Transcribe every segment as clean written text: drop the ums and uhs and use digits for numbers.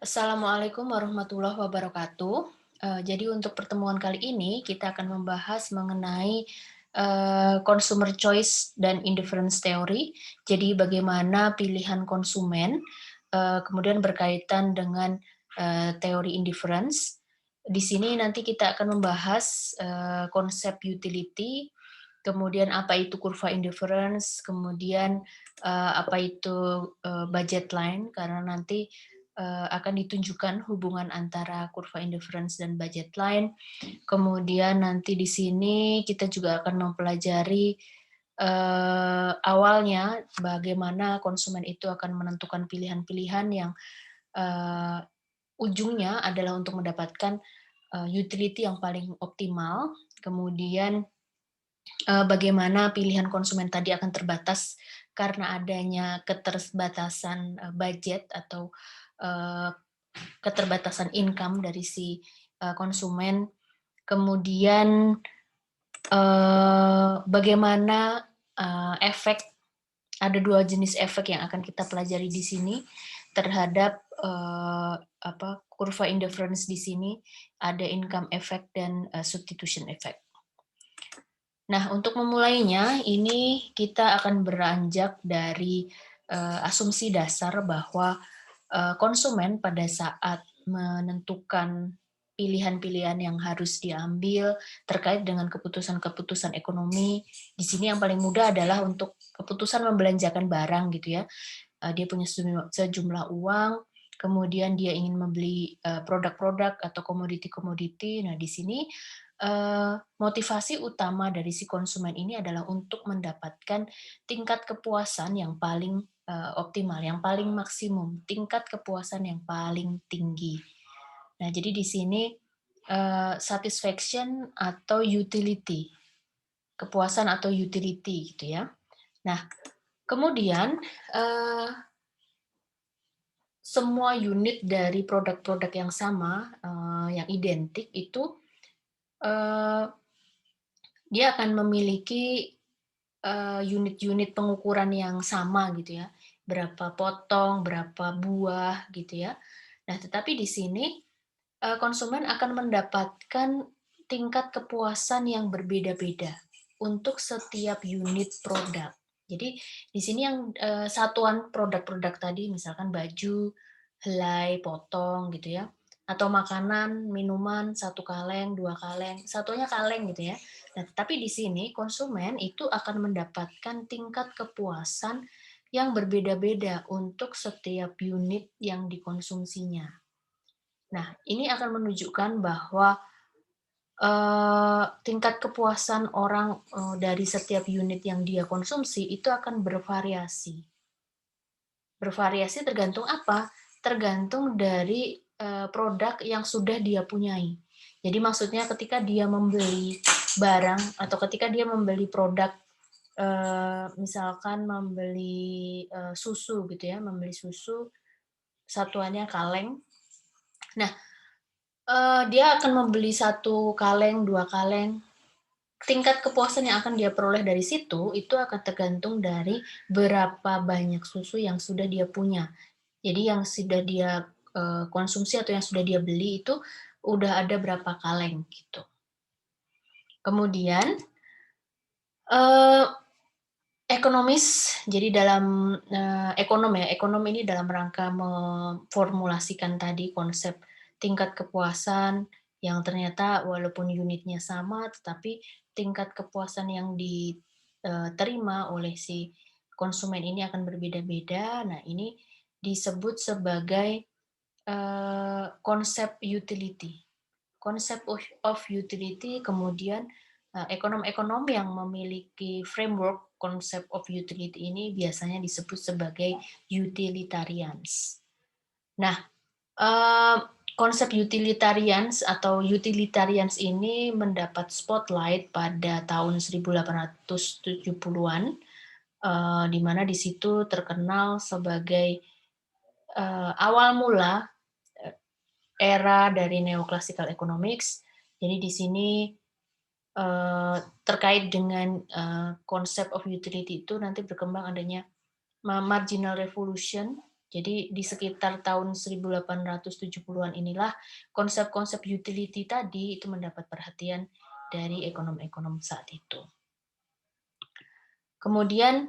Assalamualaikum warahmatullahi wabarakatuh. Jadi untuk pertemuan kali ini kita akan membahas mengenai, consumer choice dan indifference theory. Jadi bagaimana pilihan konsumen, kemudian berkaitan dengan, teori indifference. Di sini nanti kita akan membahas, konsep utility, kemudian apa itu kurva indifference, kemudian, apa itu, budget line, karena nanti akan ditunjukkan hubungan antara kurva indifference dan budget line. Kemudian nanti di sini kita juga akan mempelajari awalnya bagaimana konsumen itu akan menentukan pilihan-pilihan yang eh, ujungnya adalah untuk mendapatkan utility yang paling optimal. Kemudian bagaimana pilihan konsumen tadi akan terbatas karena adanya keterbatasan budget atau eh, keterbatasan income dari si, konsumen. Kemudian, bagaimana, efek ada 2 jenis efek yang akan kita pelajari di sini terhadap, kurva indifference di sini, ada income effect dan, substitution effect. Nah, untuk memulainya, ini kita akan beranjak dari, asumsi dasar bahwa konsumen pada saat menentukan pilihan-pilihan yang harus diambil terkait dengan keputusan-keputusan ekonomi, di sini yang paling mudah adalah untuk keputusan membelanjakan barang gitu ya. Dia punya sejumlah uang, kemudian dia ingin membeli, produk-produk atau komoditi-komoditi. Nah, di sini, motivasi utama dari si konsumen ini adalah untuk mendapatkan tingkat kepuasan yang paling, optimal, yang paling maksimum, tingkat kepuasan yang paling tinggi. Nah, jadi di sini, satisfaction atau utility, kepuasan atau utility gitu ya. Nah, kemudian, eee semua unit dari produk-produk yang sama, yang identik itu, eee, dia akan memiliki, unit-unit pengukuran yang sama gitu ya, berapa potong, berapa buah gitu ya. Nah, tetapi di sini, konsumen akan mendapatkan tingkat kepuasan yang berbeda-beda untuk setiap unit produk. Jadi di sini yang, satuan produk-produk tadi misalkan baju, helai, potong gitu ya, atau makanan, minuman, satu kaleng, 2 kaleng, satunya kaleng gitu ya. Nah, tapi di sini konsumen itu akan mendapatkan tingkat kepuasan yang berbeda-beda untuk setiap unit yang dikonsumsinya. Nah, ini akan menunjukkan bahwa, tingkat kepuasan orang, dari setiap unit yang dia konsumsi itu akan bervariasi. Bervariasi tergantung apa? Tergantung dari, produk yang sudah dia punyai. Jadi maksudnya ketika dia membeli barang atau ketika dia membeli produk, misalkan membeli, susu gitu ya, membeli susu satuannya kaleng. Nah, dia akan membeli satu kaleng, 2 kaleng, tingkat kepuasan yang akan dia peroleh dari situ, itu akan tergantung dari berapa banyak susu yang sudah dia punya. Jadi yang sudah dia, konsumsi atau yang sudah dia beli itu udah ada berapa kaleng gitu. Kemudian, eee, ekonomis, jadi dalam, ekonom ini dalam rangka memformulasikan tadi konsep tingkat kepuasan yang ternyata walaupun unitnya sama, tetapi tingkat kepuasan yang diterima oleh si konsumen ini akan berbeda-beda. Nah, ini disebut sebagai, konsep utility. Konsep of utility, kemudian, ekonom-ekonom yang memiliki framework konsep of utility ini biasanya disebut sebagai utilitarians. Nah, eee, konsep utilitarians ini mendapat spotlight pada tahun 1870-an, di mana di situ terkenal sebagai, awal mula, era dari neoclassical economics. Jadi di sini, terkait dengan, konsep of utility itu nanti berkembang adanya marginal revolution. Jadi di sekitar tahun 1870-an inilah konsep-konsep utility tadi itu mendapat perhatian dari ekonom-ekonom saat itu. Kemudian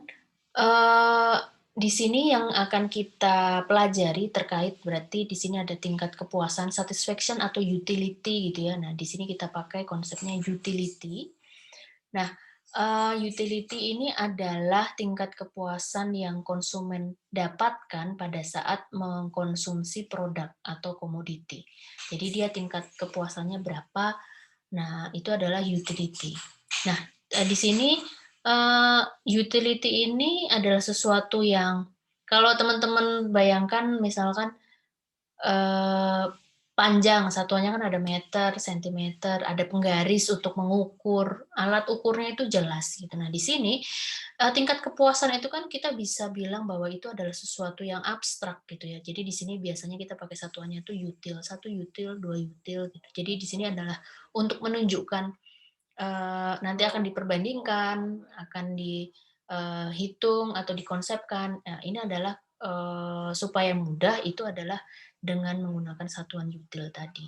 di sini yang akan kita pelajari terkait berarti di sini ada tingkat kepuasan satisfaction atau utility gitu ya. Nah, di sini kita pakai konsepnya utility. Nah, utility ini adalah tingkat kepuasan yang konsumen dapatkan pada saat mengkonsumsi produk atau komoditi. Jadi dia tingkat kepuasannya berapa. Nah, itu adalah utility. Nah, di sini utility ini adalah sesuatu yang kalau teman-teman bayangkan misalkan panjang, satuannya kan ada meter, sentimeter, ada penggaris untuk mengukur, alat ukurnya itu jelas gitu. Nah, di sini tingkat kepuasan itu kan kita bisa bilang bahwa itu adalah sesuatu yang abstrak gitu ya. Jadi di sini biasanya kita pakai satuannya itu util, 1 util, 2 util gitu. Jadi di sini adalah untuk menunjukkan nanti akan diperbandingkan, akan dihitung atau dikonsepkan. Nah, ini adalah supaya mudah itu adalah dengan menggunakan satuan util tadi.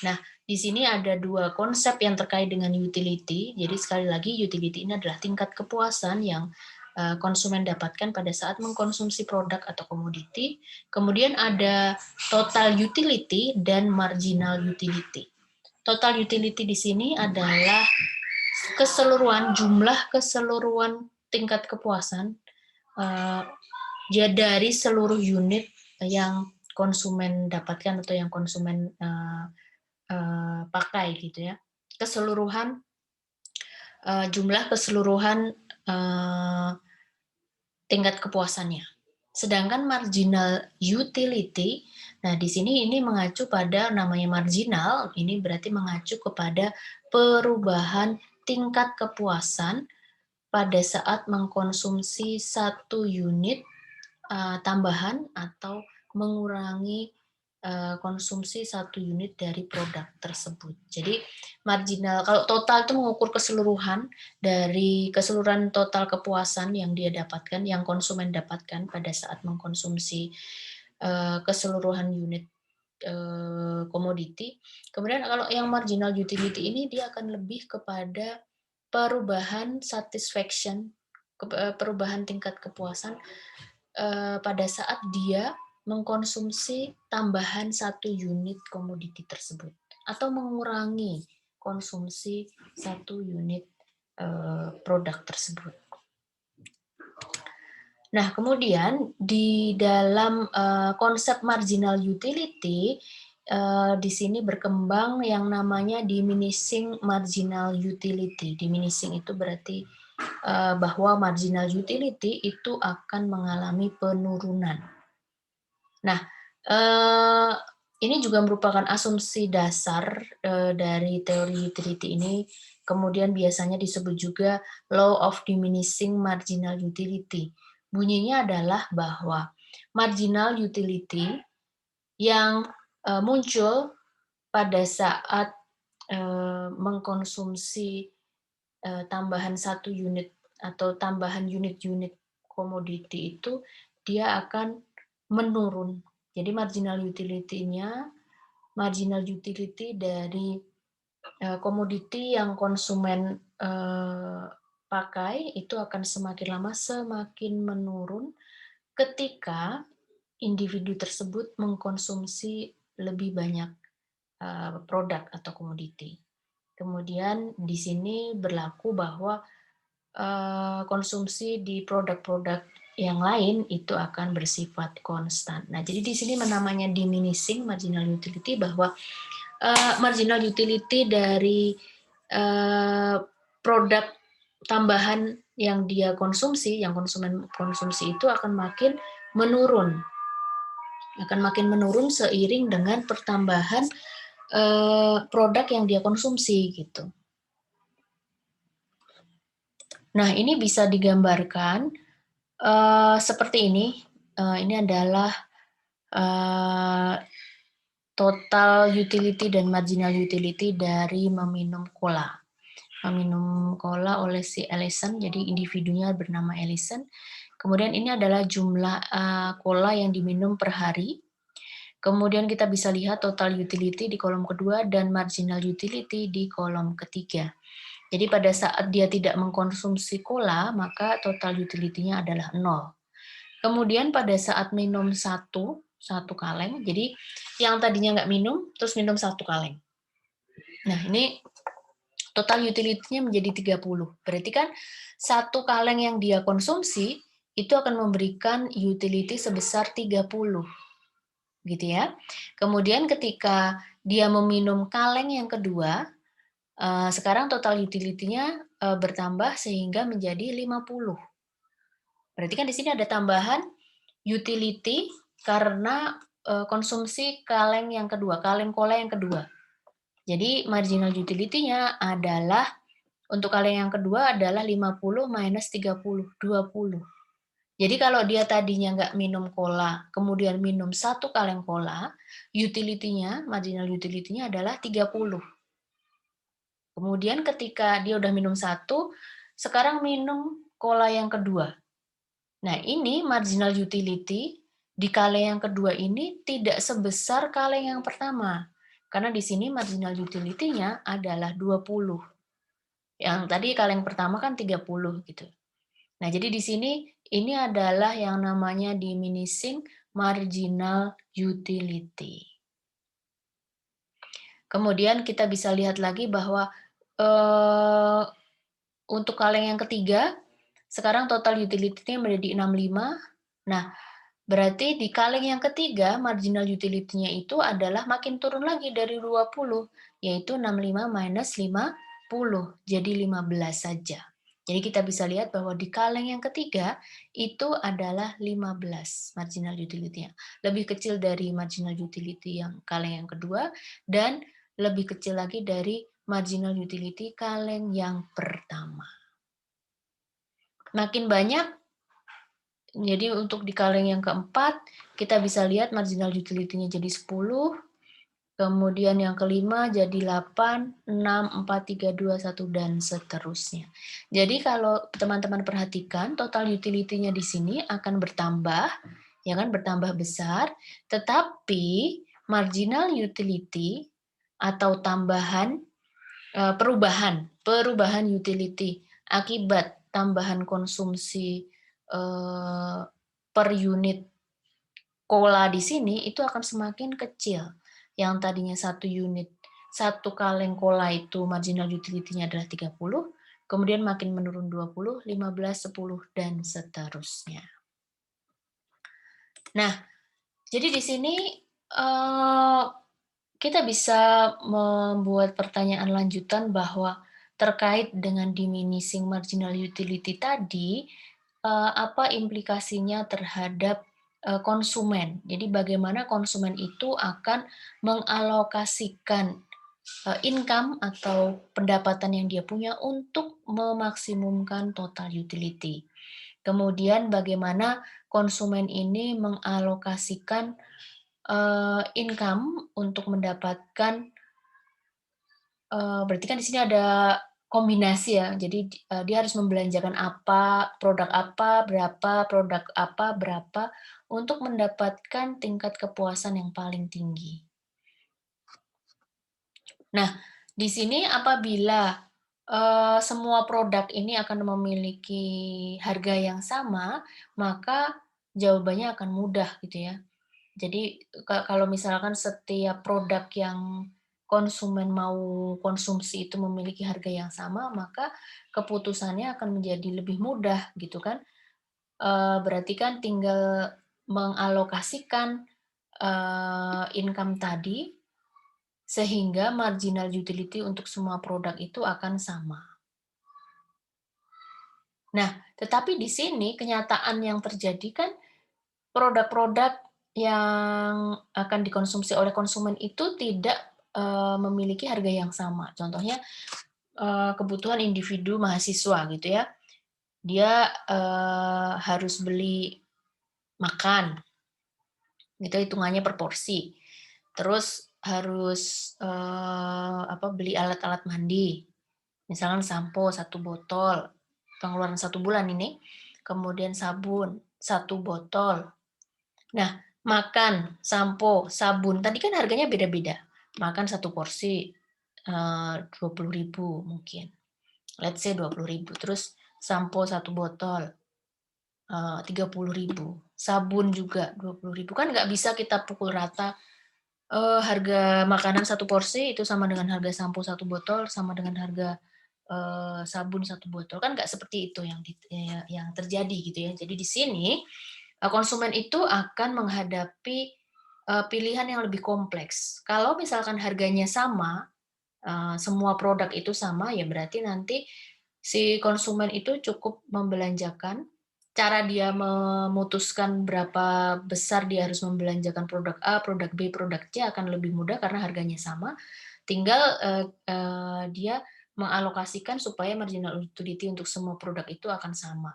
Nah, di sini ada 2 konsep yang terkait dengan utility. Jadi sekali lagi utility ini adalah tingkat kepuasan yang konsumen dapatkan pada saat mengkonsumsi produk atau komoditi. Kemudian ada total utility dan marginal utility. Total utility di sini adalah keseluruhan jumlah keseluruhan tingkat kepuasan dari seluruh unit yang konsumen dapatkan atau yang konsumen pakai gitu ya. Keseluruhan jumlah keseluruhan tingkat kepuasannya. Sedangkan marginal utility, nah di sini ini mengacu pada namanya marginal, ini berarti mengacu kepada perubahan tingkat kepuasan pada saat mengkonsumsi 1 unit tambahan atau mengurangi konsumsi 1 unit dari produk tersebut. Jadi marginal, kalau total itu mengukur keseluruhan dari keseluruhan total kepuasan yang dia dapatkan, yang konsumen dapatkan pada saat mengkonsumsi keseluruhan unit komoditi. Kemudian kalau yang marginal utility ini dia akan lebih kepada perubahan satisfaction, perubahan tingkat kepuasan pada saat dia mengkonsumsi tambahan 1 unit komoditi tersebut atau mengurangi konsumsi 1 unit produk tersebut. Nah, kemudian di dalam konsep marginal utility di sini berkembang yang namanya diminishing marginal utility. Diminishing itu berarti bahwa marginal utility itu akan mengalami penurunan. Nah, ini juga merupakan asumsi dasar dari teori utility ini, kemudian biasanya disebut juga law of diminishing marginal utility. Bunyinya adalah bahwa marginal utility yang muncul pada saat mengkonsumsi tambahan 1 unit atau tambahan unit-unit komoditi itu dia akan menurun. Jadi marginal utility dari komoditi yang konsumen pakai itu akan semakin lama semakin menurun ketika individu tersebut mengkonsumsi lebih banyak produk atau komoditi. Kemudian di sini berlaku bahwa konsumsi di produk-produk yang lain itu akan bersifat konstan. Nah, jadi di sini namanya diminishing marginal utility bahwa marginal utility dari produk tambahan yang dia konsumsi, yang konsumen konsumsi itu akan makin menurun. Akan makin menurun seiring dengan pertambahan produk yang dia konsumsi gitu. Nah, ini bisa digambarkan seperti ini. Ini adalah total utility dan marginal utility dari meminum cola. Meminum cola oleh si Ellison, jadi individunya bernama Ellison. Kemudian ini adalah jumlah cola yang diminum per hari. Kemudian kita bisa lihat total utility di kolom kedua dan marginal utility di kolom ketiga. Jadi pada saat dia tidak mengkonsumsi cola, maka total utility-nya adalah 0. Kemudian pada saat minum satu kaleng, jadi yang tadinya nggak minum, terus minum satu kaleng. Nah, ini total utility-nya menjadi 30. Berarti kan satu kaleng yang dia konsumsi, itu akan memberikan utility sebesar 30. Gitu ya. Kemudian ketika dia meminum kaleng yang kedua, sekarang total utility-nya bertambah sehingga menjadi 50. Berarti kan di sini ada tambahan utility karena konsumsi kaleng yang kedua, kaleng cola yang kedua. Jadi marginal utility-nya adalah untuk kaleng yang kedua adalah 50 minus 30, 20. Jadi kalau dia tadinya nggak minum cola, kemudian minum satu kaleng cola, utility-nya, marginal utility-nya adalah 30. Kemudian ketika dia udah minum satu, sekarang minum cola yang kedua. Nah, ini marginal utility di kaleng yang kedua ini tidak sebesar kaleng yang pertama. Karena di sini marginal utility-nya adalah 20. Yang tadi kaleng pertama kan 30 gitu. Nah, jadi di sini ini adalah yang namanya diminishing marginal utility. Kemudian kita bisa lihat lagi bahwa untuk kaleng yang ketiga, sekarang total utility-nya menjadi 65. Nah, berarti di kaleng yang ketiga, marginal utility-nya itu adalah makin turun lagi dari 20, yaitu 65 minus 50, jadi 15 saja. Jadi kita bisa lihat bahwa di kaleng yang ketiga, itu adalah 15 marginal utility-nya. Lebih kecil dari marginal utility yang kaleng yang kedua, dan lebih kecil lagi dari marginal utility kaleng yang pertama. Makin banyak, jadi untuk di kaleng yang keempat, kita bisa lihat marginal utility-nya jadi 10, kemudian yang kelima jadi 8, 6, 4, 3, 2, 1, dan seterusnya. Jadi kalau teman-teman perhatikan, total utility-nya di sini akan bertambah, ya kan, bertambah besar, tetapi marginal utility atau tambahan perubahan utility akibat tambahan konsumsi per unit cola di sini itu akan semakin kecil. Yang tadinya satu kaleng cola itu marginal utility-nya adalah 30, kemudian makin menurun 20, 15, 10, dan seterusnya. Nah, jadi di sini kita bisa membuat pertanyaan lanjutan bahwa terkait dengan diminishing marginal utility tadi, apa implikasinya terhadap konsumen. Jadi bagaimana konsumen itu akan mengalokasikan income atau pendapatan yang dia punya untuk memaksimumkan total utility. Kemudian bagaimana konsumen ini mengalokasikan income untuk mendapatkan berarti kan di sini ada kombinasi ya. Jadi dia harus membelanjakan apa, produk apa, berapa untuk mendapatkan tingkat kepuasan yang paling tinggi. Nah, di sini apabila semua produk ini akan memiliki harga yang sama, maka jawabannya akan mudah gitu ya. Jadi kalau misalkan setiap produk yang konsumen mau konsumsi itu memiliki harga yang sama, maka keputusannya akan menjadi lebih mudah gitu kan. Berarti kan tinggal mengalokasikan income tadi sehingga marginal utility untuk semua produk itu akan sama. Nah, tetapi di sini kenyataan yang terjadi kan produk-produk yang akan dikonsumsi oleh konsumen itu tidak memiliki harga yang sama. Contohnya kebutuhan individu mahasiswa gitu ya, dia harus beli makan, gitu hitungannya per porsi. Terus harus beli alat-alat mandi, misalkan sampo 1 botol, pengeluaran 1 bulan ini. kemudian sabun 1 botol. Nah, makan, sampo, sabun, tadi kan harganya beda-beda. Makan 1 porsi, 20.000 mungkin, let's say 20.000, terus sampo 1 botol, 30.000, sabun juga 20.000, kan nggak bisa kita pukul rata, harga makanan 1 porsi itu sama dengan harga sampo 1 botol, sama dengan harga, sabun 1 botol, kan nggak seperti itu yang terjadi gitu ya. Jadi di sini, konsumen itu akan menghadapi, pilihan yang lebih kompleks. Kalau misalkan harganya sama, semua produk itu sama, ya berarti nanti si konsumen itu cukup membelanjakan, cara dia memutuskan berapa besar dia harus membelanjakan produk A, produk B, produk C akan lebih mudah karena harganya sama, tinggal, dia mengalokasikan supaya marginal utility untuk semua produk itu akan sama.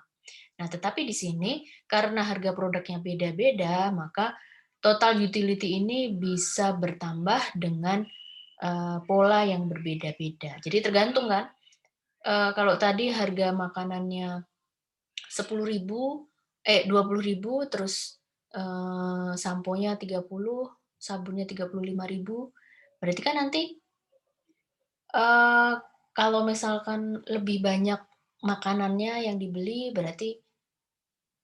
Nah, tetapi di sini karena harga produknya beda-beda, maka total utility ini bisa bertambah dengan, pola yang berbeda-beda. Jadi tergantung kan, kalau tadi harga makanannya 10.000, 20.000, terus, samponya 30, sabunnya 35.000, berarti kan nanti, eee, kalau misalkan lebih banyak makanannya yang dibeli, berarti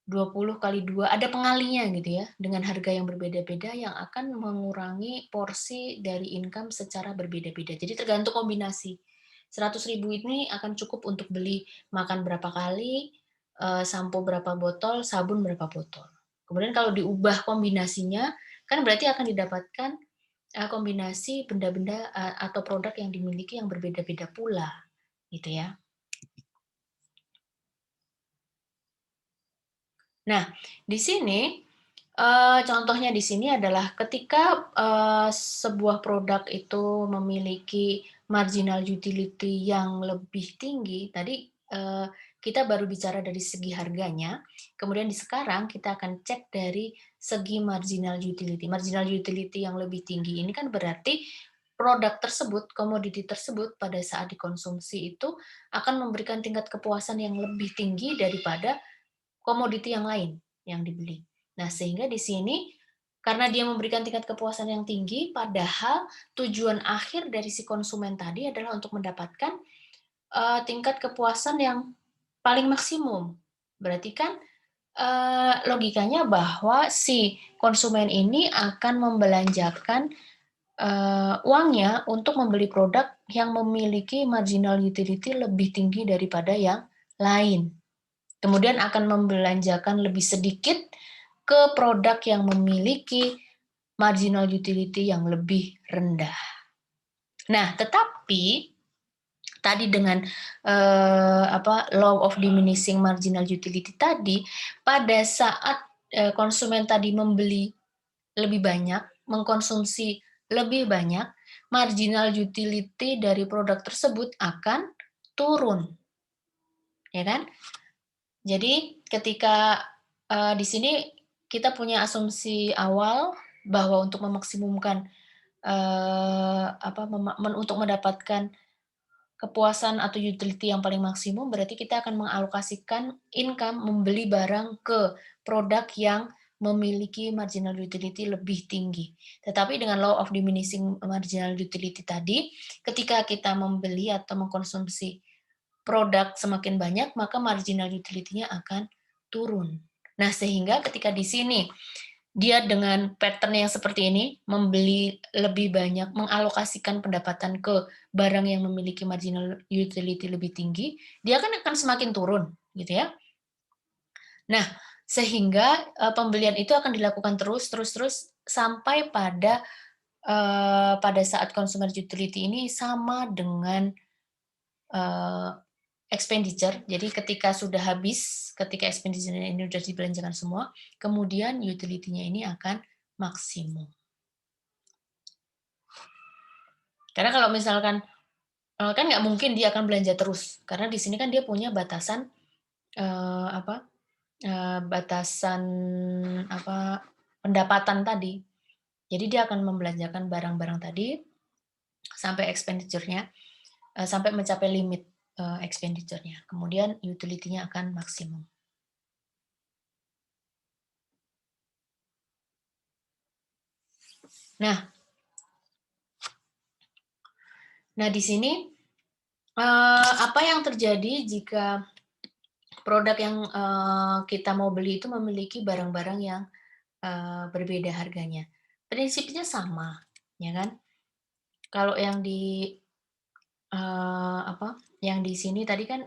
20 kali 2 ada pengalinya gitu ya, dengan harga yang berbeda-beda yang akan mengurangi porsi dari income secara berbeda-beda. Jadi tergantung kombinasi. 100.000 ini akan cukup untuk beli makan berapa kali, sampo berapa botol, sabun berapa botol. Kemudian kalau diubah kombinasinya, kan berarti akan didapatkan, kombinasi benda-benda, atau produk yang dimiliki yang berbeda-beda pula, gitu ya. Nah, di sini, contohnya di sini adalah ketika, sebuah produk itu memiliki marginal utility yang lebih tinggi, tadi, kita baru bicara dari segi harganya, kemudian sekarang kita akan cek dari segi marginal utility. Marginal utility yang lebih tinggi ini kan berarti produk tersebut, komoditi tersebut pada saat dikonsumsi itu akan memberikan tingkat kepuasan yang lebih tinggi daripada komoditi yang lain yang dibeli. Nah, sehingga di sini karena dia memberikan tingkat kepuasan yang tinggi, padahal tujuan akhir dari si konsumen tadi adalah untuk mendapatkan, tingkat kepuasan yang paling maksimum. Berarti kan, logikanya bahwa si konsumen ini akan membelanjakan, uangnya untuk membeli produk yang memiliki marginal utility lebih tinggi daripada yang lain. Kemudian akan membelanjakan lebih sedikit ke produk yang memiliki marginal utility yang lebih rendah. Nah, tetapi tadi dengan law of diminishing marginal utility tadi, pada saat konsumen tadi membeli lebih banyak, mengkonsumsi lebih banyak, marginal utility dari produk tersebut akan turun, ya kan? Jadi ketika, di sini kita punya asumsi awal bahwa untuk memaksimumkan, apa, untuk mendapatkan kepuasan atau utility yang paling maksimum, berarti kita akan mengalokasikan income membeli barang ke produk yang memiliki marginal utility lebih tinggi. Tetapi dengan law of diminishing marginal utility tadi, ketika kita membeli atau mengkonsumsi produk semakin banyak, maka marginal utility-nya akan turun. Nah, sehingga ketika di sini dia dengan pattern yang seperti ini, membeli lebih banyak, mengalokasikan pendapatan ke barang yang memiliki marginal utility lebih tinggi, dia kan akan semakin turun, gitu ya. Nah, sehingga, pembelian itu akan dilakukan terus terus terus sampai pada saat consumer utility ini sama dengan, eee, expenditure. Jadi ketika sudah habis, ketika expenditure ini sudah dibelanjakan semua, kemudian utility-nya ini akan maksimum. Karena kalau misalkan, kan nggak mungkin dia akan belanja terus, karena di sini kan dia punya batasan, apa, batasan apa, pendapatan tadi. Jadi dia akan membelanjakan barang-barang tadi sampai expenditure-nya, sampai mencapai limit, expenditure-nya. Kemudian utility-nya akan maksimum. Nah, di sini apa yang terjadi jika produk yang kita mau beli itu memiliki barang-barang yang berbeda harganya? Prinsipnya sama, ya kan? Kalau yang di yang di sini tadi kan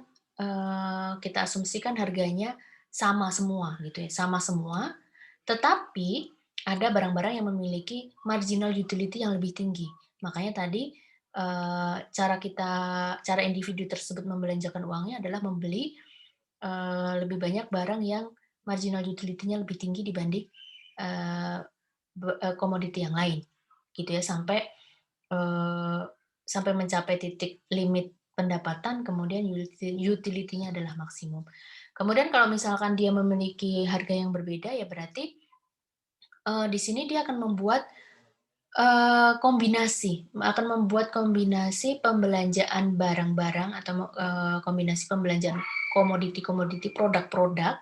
kita asumsikan harganya sama semua gitu ya, sama semua. Tetapi ada barang-barang yang memiliki marginal utility yang lebih tinggi. Makanya tadi cara individu tersebut membelanjakan uangnya adalah membeli lebih banyak barang yang marginal utility-nya lebih tinggi dibanding eee, komoditi yang lain, gitu ya, eee, sampai mencapai titik limit pendapatan, kemudian utility-nya adalah maksimum. Kemudian kalau misalkan dia memiliki harga yang berbeda, ya berarti di sini dia akan membuat kombinasi pembelanjaan barang-barang atau kombinasi pembelanjaan komoditi-komoditi, produk-produk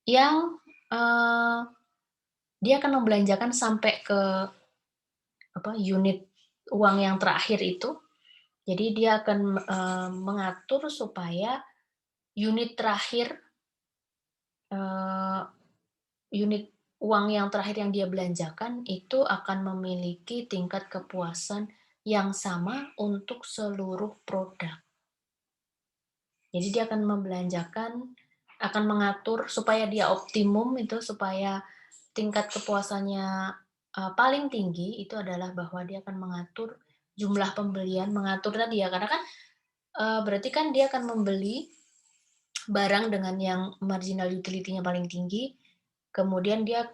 yang, eee, dia akan membelanjakan sampai ke unit uang yang terakhir itu. Jadi dia akan, mengatur supaya unit terakhir, eee, unit uang yang terakhir yang dia belanjakan itu akan memiliki tingkat kepuasan yang sama untuk seluruh produk. Jadi dia akan mengatur supaya dia optimum itu, supaya tingkat kepuasannya, paling tinggi itu adalah bahwa dia akan mengatur jumlah pembelian, mengatur tadi ya, karena kan, berarti kan dia akan membeli barang dengan yang marginal utility-nya paling tinggi, kemudian dia,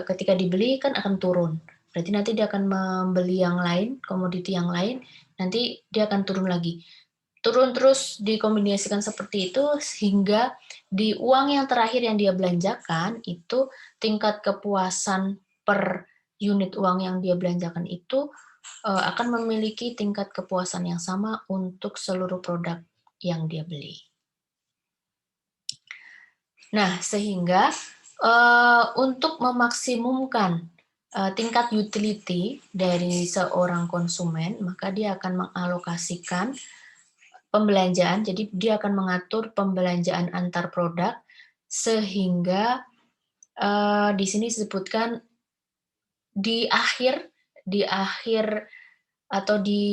ketika dibeli kan akan turun. Berarti nanti dia akan membeli yang lain, komoditi yang lain, nanti dia akan turun lagi. Turun terus dikombinasikan seperti itu sehingga di uang yang terakhir yang dia belanjakan itu tingkat kepuasan per unit uang yang dia belanjakan itu, akan memiliki tingkat kepuasan yang sama untuk seluruh produk yang dia beli. Nah, sehingga, untuk memaksimumkan, tingkat utility dari seorang konsumen, maka dia akan mengalokasikan pembelanjaan, jadi dia akan mengatur pembelanjaan antar produk, sehingga, di sini disebutkan di akhir atau di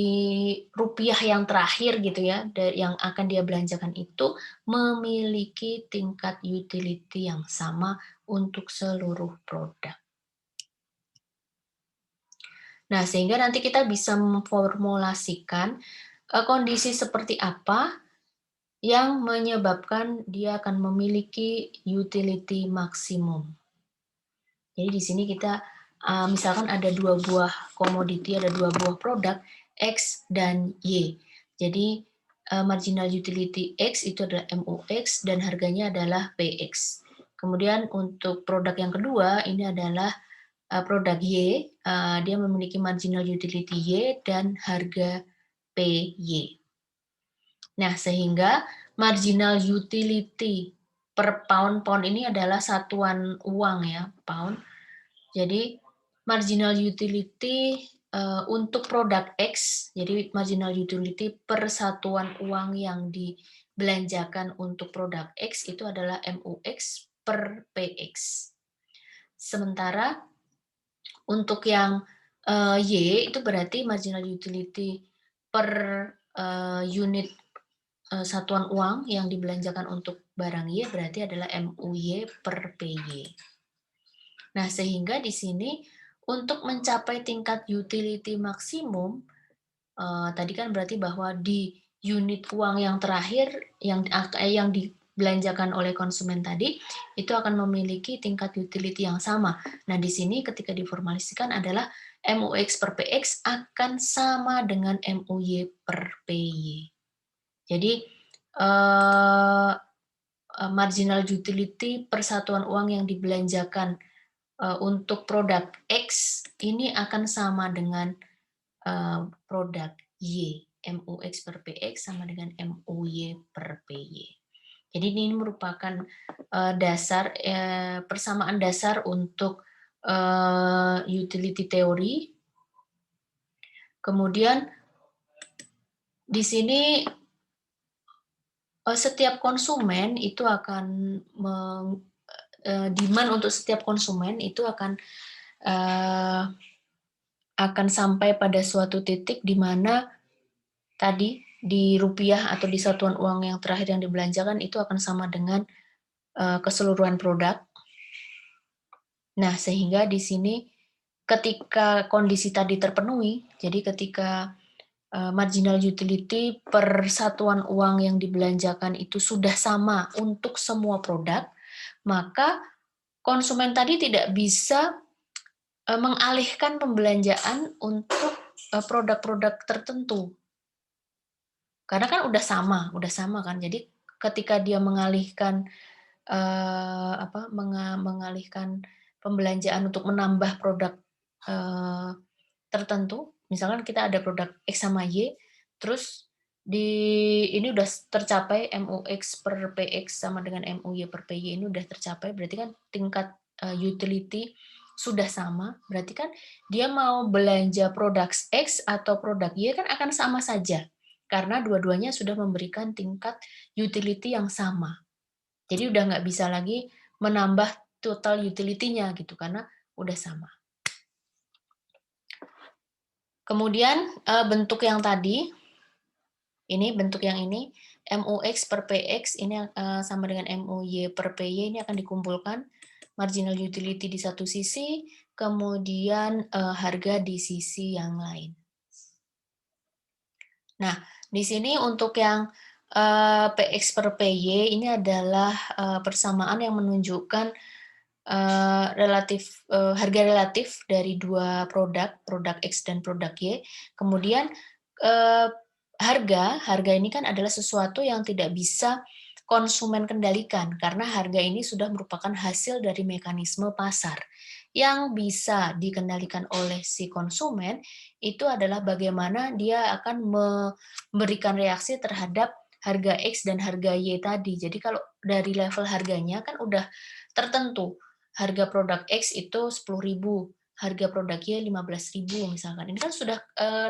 rupiah yang terakhir gitu ya, yang akan dia belanjakan itu memiliki tingkat utility yang sama untuk seluruh produk. Nah, sehingga nanti kita bisa memformulasikan, kondisi seperti apa yang menyebabkan dia akan memiliki utility maksimum. Jadi di sini kita, misalkan ada 2 buah komoditi, ada 2 buah produk, X dan Y. Jadi, marginal utility X itu adalah MUX dan harganya adalah PX. Kemudian untuk produk yang kedua, ini adalah, produk Y, dia memiliki marginal utility Y dan harga PY. Nah, sehingga marginal utility per pound ini adalah satuan uang ya, pound. Jadi marginal utility, untuk produk X, jadi marginal utility per satuan uang yang dibelanjakan untuk produk X itu adalah MUX per PX. Sementara untuk yang, Y itu berarti marginal utility per, unit, satuan uang yang dibelanjakan untuk barang Y berarti adalah MUY per PY. Nah, sehingga di sini untuk mencapai tingkat utility maksimum, tadi kan berarti bahwa di unit uang yang terakhir yang dibelanjakan oleh konsumen tadi, itu akan memiliki tingkat utility yang sama. Nah, di sini ketika diformulasikan adalah MUX per PX akan sama dengan MUY per PY. Jadi, marginal utility per satuan uang yang dibelanjakan untuk produk X ini akan sama dengan produk Y, MUX per PX sama dengan MUY per PY. Jadi ini merupakan persamaan dasar untuk utility theory. Kemudian di sini setiap konsumen itu akan demand untuk setiap konsumen itu akan sampai pada suatu titik di mana tadi di rupiah atau di satuan uang yang terakhir yang dibelanjakan itu akan sama dengan keseluruhan produk. Nah, sehingga di sini ketika kondisi tadi terpenuhi, jadi ketika marginal utility per satuan uang yang dibelanjakan itu sudah sama untuk semua produk, maka konsumen tadi tidak bisa mengalihkan pembelanjaan untuk produk-produk tertentu. Karena kan udah sama kan. Jadi ketika dia mengalihkan mengalihkan pembelanjaan untuk menambah produk tertentu, misalkan kita ada produk X sama Y, terus ini udah tercapai MUX per PX sama dengan MUY per PY ini udah tercapai, berarti kan tingkat utility sudah sama, berarti kan dia mau belanja produk X atau produk Y kan akan sama saja, karena dua-duanya sudah memberikan tingkat utility yang sama. Jadi udah nggak bisa lagi menambah total utility-nya gitu, karena udah sama. Kemudian bentuk yang tadi, ini bentuk yang ini, MUX per PX ini sama dengan MUY per PY ini akan dikumpulkan, marginal utility di satu sisi, kemudian harga di sisi yang lain. Nah, di sini untuk yang PX per PY ini adalah persamaan yang menunjukkan harga relatif dari dua produk X dan produk Y. Kemudian harga ini kan adalah sesuatu yang tidak bisa konsumen kendalikan, karena harga ini sudah merupakan hasil dari mekanisme pasar. Yang bisa dikendalikan oleh si konsumen itu adalah bagaimana dia akan memberikan reaksi terhadap harga X dan harga Y tadi. Jadi kalau dari level harganya kan udah tertentu. Harga produk X itu 10.000, harga produk Y 15.000 misalkan. Ini kan sudah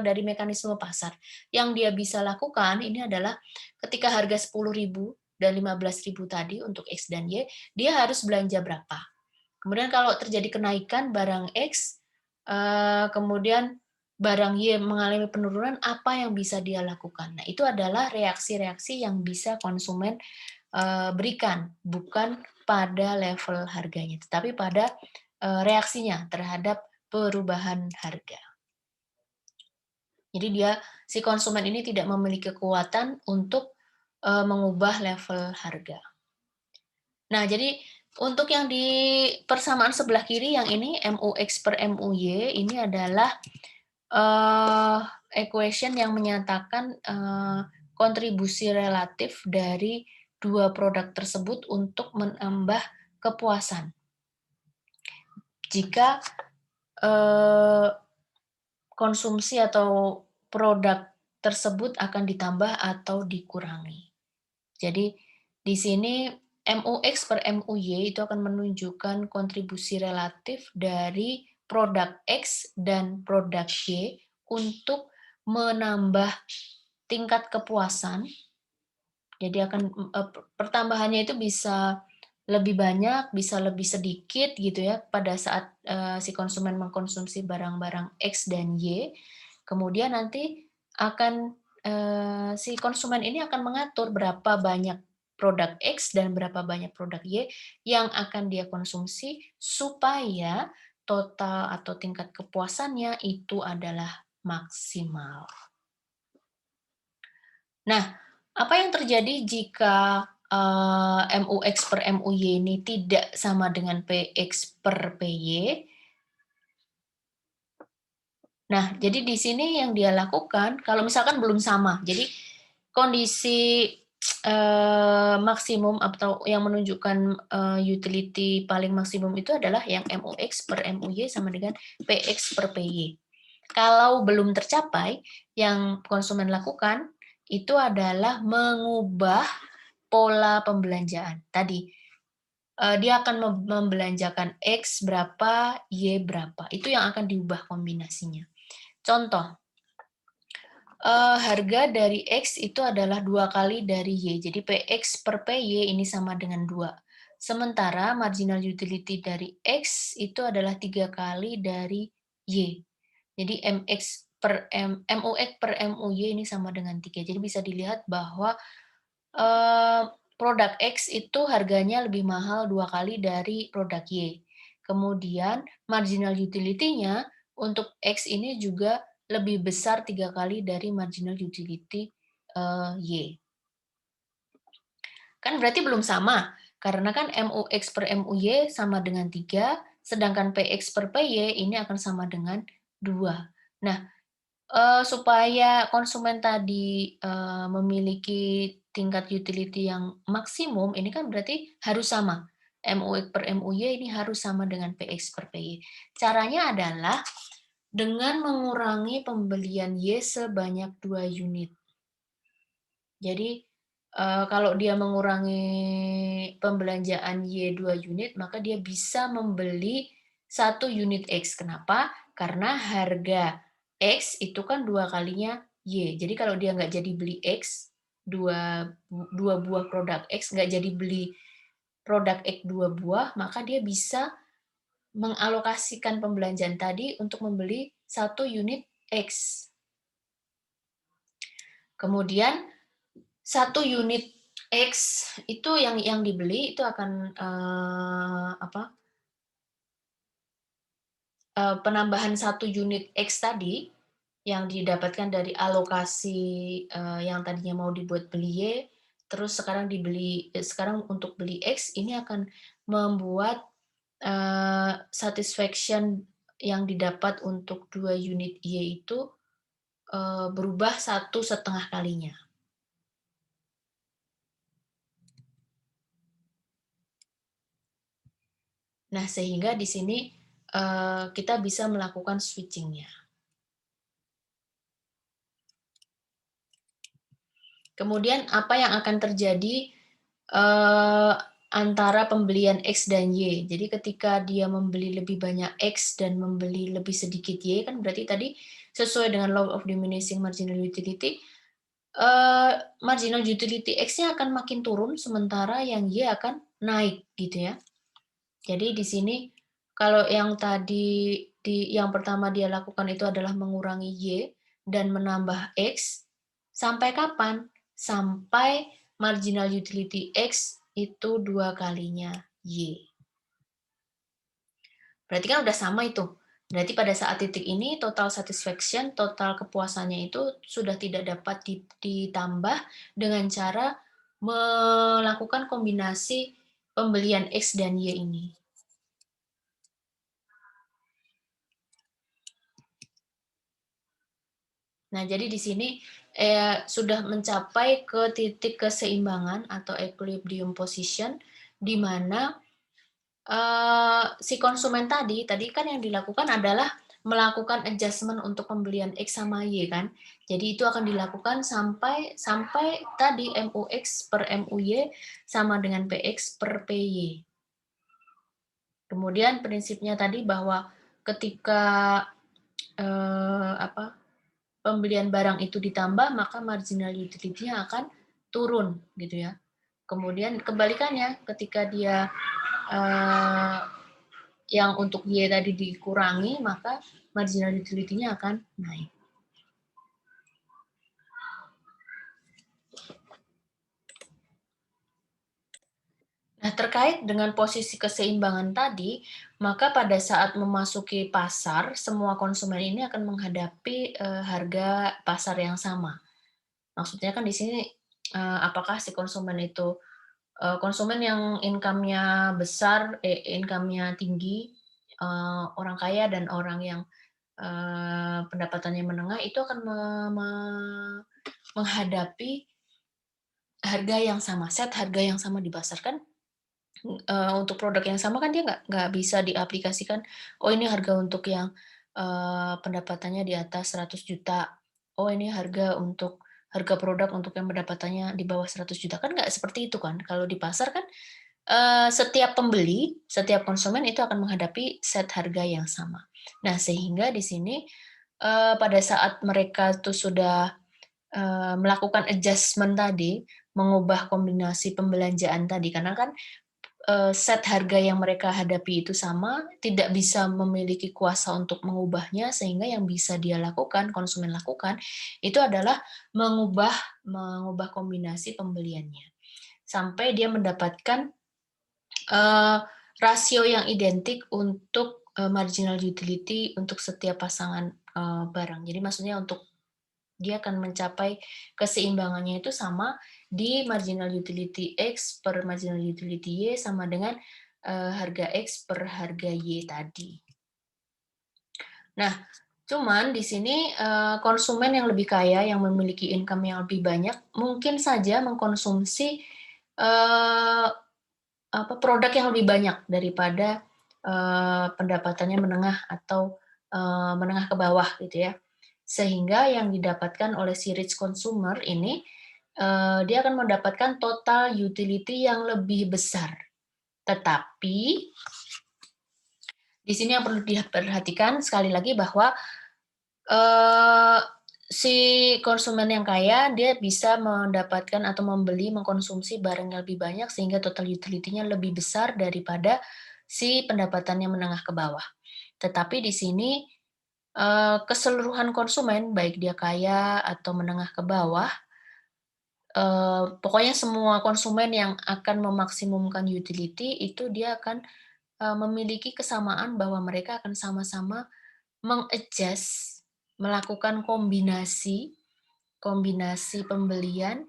dari mekanisme pasar. Yang dia bisa lakukan ini adalah ketika harga 10.000 dan 15.000 tadi untuk X dan Y, dia harus belanja berapa. Kemudian kalau terjadi kenaikan barang X, kemudian barang Y mengalami penurunan, apa yang bisa dia lakukan? Nah, itu adalah reaksi-reaksi yang bisa konsumen berikan, bukan pada level harganya, tetapi pada reaksinya terhadap perubahan harga. Jadi si konsumen ini tidak memiliki kekuatan untuk mengubah level harga. Nah, jadi untuk yang di persamaan sebelah kiri yang ini MUX per MUY ini adalah equation yang menyatakan kontribusi relatif dari dua produk tersebut untuk menambah kepuasan. Jika konsumsi atau produk tersebut akan ditambah atau dikurangi. Jadi di sini MUX per MUY itu akan menunjukkan kontribusi relatif dari produk X dan produk Y untuk menambah tingkat kepuasan. Jadi pertambahannya itu bisa lebih banyak, bisa lebih sedikit gitu ya pada saat si konsumen mengkonsumsi barang-barang X dan Y. Kemudian nanti akan si konsumen ini akan mengatur berapa banyak produk X dan berapa banyak produk Y yang akan dia konsumsi supaya total atau tingkat kepuasannya itu adalah maksimal. Nah, apa yang terjadi jika MUX per MUY ini tidak sama dengan PX per PY? Nah, jadi di sini yang dia lakukan, kalau misalkan belum sama, jadi kondisi maksimum atau yang menunjukkan utility paling maksimum itu adalah yang MUX per MUY sama dengan PX per PY. Kalau belum tercapai, yang konsumen lakukan itu adalah mengubah pola pembelanjaan. Tadi, dia akan membelanjakan X berapa, Y berapa. Itu yang akan diubah kombinasinya. Contoh, harga dari X itu adalah 2 kali dari Y. Jadi PX per PY ini sama dengan 2. Sementara marginal utility dari X itu adalah 3 kali dari Y. Jadi MUX per MUY ini sama dengan 3. Jadi bisa dilihat bahwa produk X itu harganya lebih mahal 2 kali dari produk Y. Kemudian marginal utility-nya untuk X ini juga lebih besar 3 kali dari marginal utility, Y. Kan berarti belum sama, karena kan MUX per MUY sama dengan 3, sedangkan PX per PY ini akan sama dengan 2. Nah, supaya konsumen tadi, memiliki tingkat utility yang maksimum, ini kan berarti harus sama. MUX per MUY ini harus sama dengan PX per PY. Caranya adalah dengan mengurangi pembelian Y sebanyak 2 unit. Jadi, kalau dia mengurangi pembelanjaan Y 2 unit, maka dia bisa membeli 1 unit X. Kenapa? Karena harga X itu kan 2 kalinya Y. Jadi kalau dia nggak jadi beli X, 2 buah produk X, nggak jadi beli produk X 2 buah, maka dia bisa mengalokasikan pembelanjaan tadi untuk membeli 1 unit X. Kemudian 1 unit X itu yang dibeli itu akan, penambahan 1 unit X tadi, yang didapatkan dari alokasi, yang tadinya mau dibuat beli Y, terus sekarang untuk beli X, ini akan membuat, satisfaction yang didapat untuk 2 unit Y itu, berubah 1,5 kalinya. Nah, sehingga di sini, kita bisa melakukan switching-nya. Kemudian apa yang akan terjadi, antara pembelian X dan Y. Jadi ketika dia membeli lebih banyak X dan membeli lebih sedikit Y, kan berarti tadi sesuai dengan law of diminishing marginal utility, marginal utility X-nya akan makin turun, sementara yang Y akan naik, gitu ya. Jadi di sini kalau yang tadi yang pertama dia lakukan itu adalah mengurangi Y dan menambah X, sampai kapan? Sampai marginal utility X itu 2 kalinya Y. Berarti kan udah sama itu. Berarti pada saat titik ini total satisfaction, total kepuasannya itu sudah tidak dapat ditambah dengan cara melakukan kombinasi pembelian X dan Y ini. Nah, jadi di sini, sudah mencapai ke titik keseimbangan atau equilibrium position, di mana, si konsumen tadi kan yang dilakukan adalah melakukan adjustment untuk pembelian X sama Y kan. Jadi itu akan dilakukan sampai sampai tadi MUX per MUY sama dengan PX per PY. Kemudian prinsipnya tadi bahwa ketika, pembelian barang itu ditambah, maka marginal utility-nya akan turun, gitu ya. Kemudian kebalikannya, ketika dia, yang untuk Y tadi dikurangi, maka marginal utility-nya akan naik. Nah, terkait dengan posisi keseimbangan tadi, maka pada saat memasuki pasar, semua konsumen ini akan menghadapi, harga pasar yang sama. Maksudnya kan di sini, apakah si konsumen itu, konsumen yang income-nya besar, income-nya tinggi, orang kaya dan orang yang, pendapatannya menengah itu akan menghadapi harga yang sama, set harga yang sama di pasar kan. Untuk produk yang sama kan dia nggak bisa diaplikasikan, "Oh ini harga untuk yang, pendapatannya di atas 100 juta. Oh ini harga produk untuk yang pendapatannya di bawah 100 juta." Kan nggak seperti itu kan. Kalau di pasar kan, setiap pembeli, setiap konsumen itu akan menghadapi set harga yang sama. Nah, sehingga di sini, pada saat mereka tuh sudah, melakukan adjustment tadi, mengubah kombinasi pembelanjaan tadi, karena kan, set harga yang mereka hadapi itu sama, tidak bisa memiliki kuasa untuk mengubahnya, sehingga yang bisa dia lakukan, konsumen lakukan, itu adalah mengubah mengubah kombinasi pembeliannya. Sampai dia mendapatkan, eee, rasio yang identik untuk, marginal utility untuk setiap pasangan, barang. Jadi maksudnya untuk dia akan mencapai keseimbangannya itu sama di marginal utility X per marginal utility Y sama dengan, harga X per harga Y tadi. Nah, cuman di sini, konsumen yang lebih kaya, yang memiliki income yang lebih banyak, mungkin saja mengkonsumsi, eee, produk yang lebih banyak daripada, pendapatannya menengah atau, menengah ke bawah gitu ya. Sehingga yang didapatkan oleh si rich consumer ini, dia akan mendapatkan total utility yang lebih besar. Tetapi, di sini yang perlu diperhatikan sekali lagi bahwa, eee, si konsumen yang kaya dia bisa mendapatkan atau membeli, mengkonsumsi barang yang lebih banyak sehingga total utility-nya lebih besar daripada si pendapatannya menengah ke bawah. Tetapi di sini, keseluruhan konsumen, baik dia kaya atau menengah ke bawah, pokoknya semua konsumen yang akan memaksimumkan utility itu dia akan, memiliki kesamaan bahwa mereka akan sama-sama meng-adjust, melakukan kombinasi kombinasi pembelian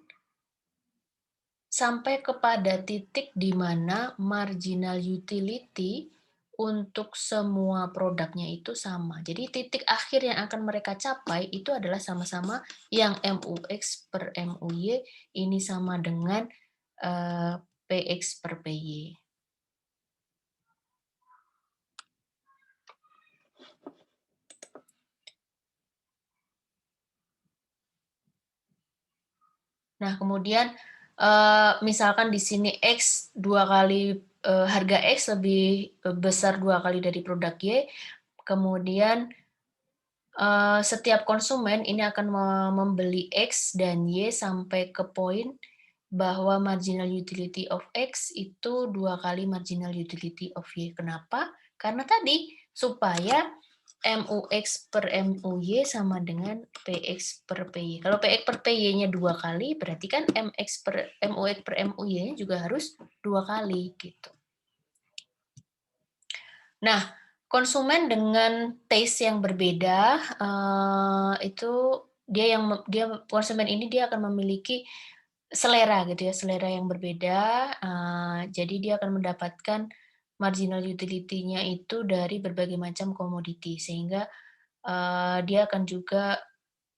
sampai kepada titik di mana marginal utility untuk semua produknya itu sama. Jadi titik akhir yang akan mereka capai itu adalah sama-sama yang MUX per MUY ini sama dengan, PX per PY. Nah, kemudian, misalkan di sini X 2 kali, harga X lebih, besar 2 kali dari produk Y, kemudian, setiap konsumen ini akan membeli X dan Y sampai ke poin bahwa marginal utility of X itu 2 kali marginal utility of Y. Kenapa? Karena tadi, supaya MUX per MUY sama dengan PX per PY. Kalau PX per PY-nya 2 kali, berarti kan MUX per MUY-nya juga harus 2 kali, gitu. Nah, konsumen dengan taste yang berbeda, itu dia konsumen ini dia akan memiliki selera gitu ya, selera yang berbeda, jadi dia akan mendapatkan marginal utility-nya itu dari berbagai macam komoditi, sehingga, dia akan juga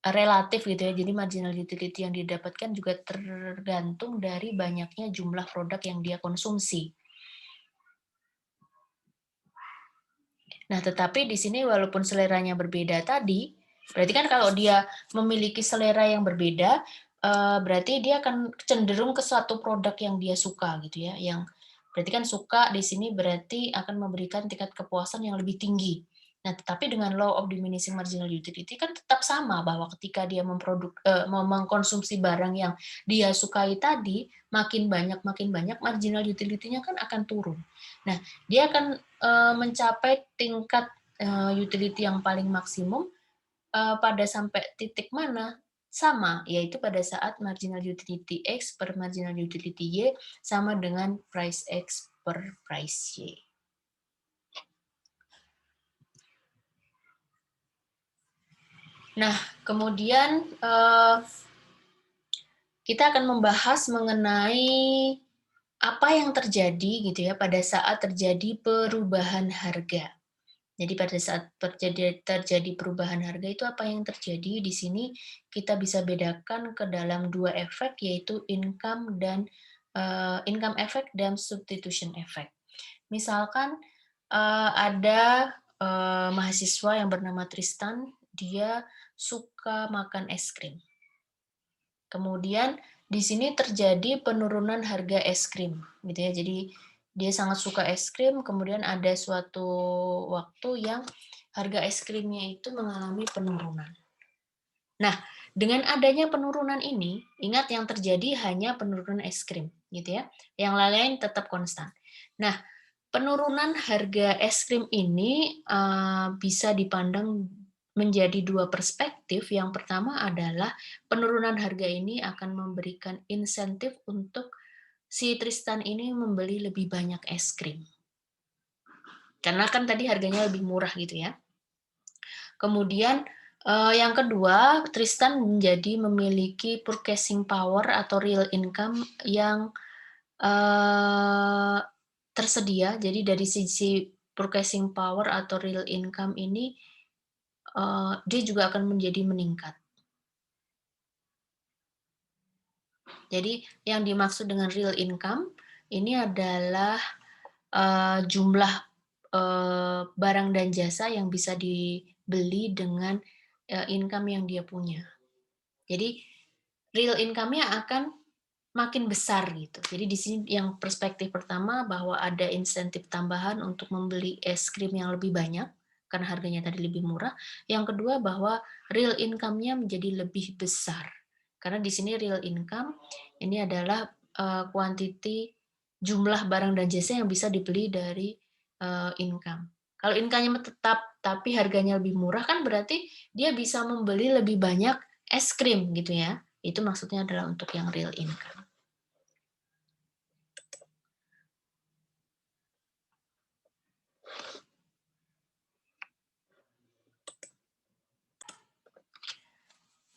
relatif gitu ya, jadi marginal utility yang didapatkan juga tergantung dari banyaknya jumlah produk yang dia konsumsi. Nah, tetapi di sini walaupun seleranya berbeda tadi, berarti kan kalau dia memiliki selera yang berbeda, berarti dia akan cenderung ke suatu produk yang dia suka gitu ya, yang berarti kan suka di sini berarti akan memberikan tingkat kepuasan yang lebih tinggi. Nah, tetapi dengan law of diminishing marginal utility kan tetap sama bahwa ketika dia mengkonsumsi barang yang dia sukai tadi, makin banyak marginal utility-nya kan akan turun. Nah, dia akan mencapai tingkat, utility yang paling maksimum, pada sampai titik mana? Sama, yaitu pada saat marginal utility X per marginal utility Y sama dengan price X per price Y. Nah, kemudian, kita akan membahas mengenai apa yang terjadi gitu ya pada saat terjadi perubahan harga. Jadi pada saat terjadi perubahan harga itu apa yang terjadi, di sini kita bisa bedakan ke dalam 2 efek yaitu income effect dan substitution effect. Misalkan, ada, mahasiswa yang bernama Tristan, dia suka makan es krim. Kemudian di sini terjadi penurunan harga es krim gitu ya. Jadi Dia sangat suka es krim, kemudian ada suatu waktu yang harga es krimnya itu mengalami penurunan. Nah, dengan adanya penurunan ini, ingat yang terjadi hanya penurunan es krim, gitu ya. Yang lain-lain tetap konstan. Nah, penurunan harga es krim ini bisa dipandang menjadi dua perspektif. Yang pertama adalah penurunan harga ini akan memberikan insentif untuk si Tristan ini membeli lebih banyak es krim. Karena kan tadi harganya lebih murah gitu ya. Kemudian yang kedua, Tristan menjadi memiliki purchasing power atau real income yang tersedia. Jadi dari sisi purchasing power atau real income ini, dia juga akan menjadi meningkat. Jadi yang dimaksud dengan real income ini adalah jumlah barang dan jasa yang bisa dibeli dengan income yang dia punya. Jadi real income-nya akan makin besar gitu. Jadi di sini yang perspektif pertama bahwa ada insentif tambahan untuk membeli es krim yang lebih banyak karena harganya tadi lebih murah. Yang kedua bahwa real income-nya menjadi lebih besar. Karena di sini real income ini adalah quantity jumlah barang dan jasa yang bisa dibeli dari income. Kalau income-nya tetap tapi harganya lebih murah kan berarti dia bisa membeli lebih banyak es krim gitu ya. Itu maksudnya adalah untuk yang real income.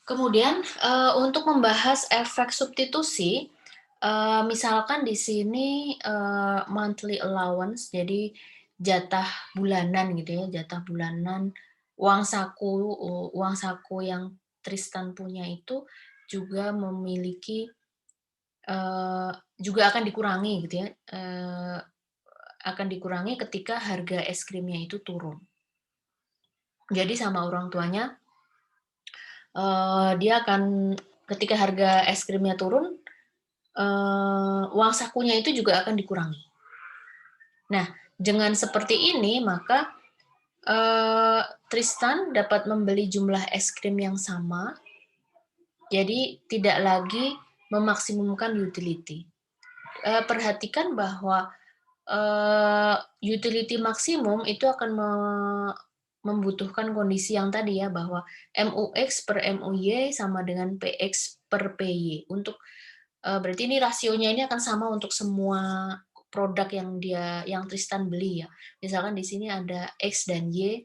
Kemudian untuk membahas efek substitusi, misalkan di sini monthly allowance, jadi jatah bulanan gitu ya, jatah bulanan uang saku yang Tristan punya itu juga memiliki juga akan dikurangi gitu ya, akan dikurangi ketika harga es krimnya itu turun. Jadi sama orang tuanya dia akan ketika harga es krimnya turun, uang sakunya itu juga akan dikurangi. Nah, dengan seperti ini maka Tristan dapat membeli jumlah es krim yang sama, jadi tidak lagi memaksimumkan utility. Perhatikan bahwa utility maksimum itu akan membutuhkan kondisi yang tadi ya, bahwa MUX per MUY sama dengan PX per PY. Untuk berarti ini rasionya ini akan sama untuk semua produk yang Tristan beli ya. Misalkan di sini ada X dan Y,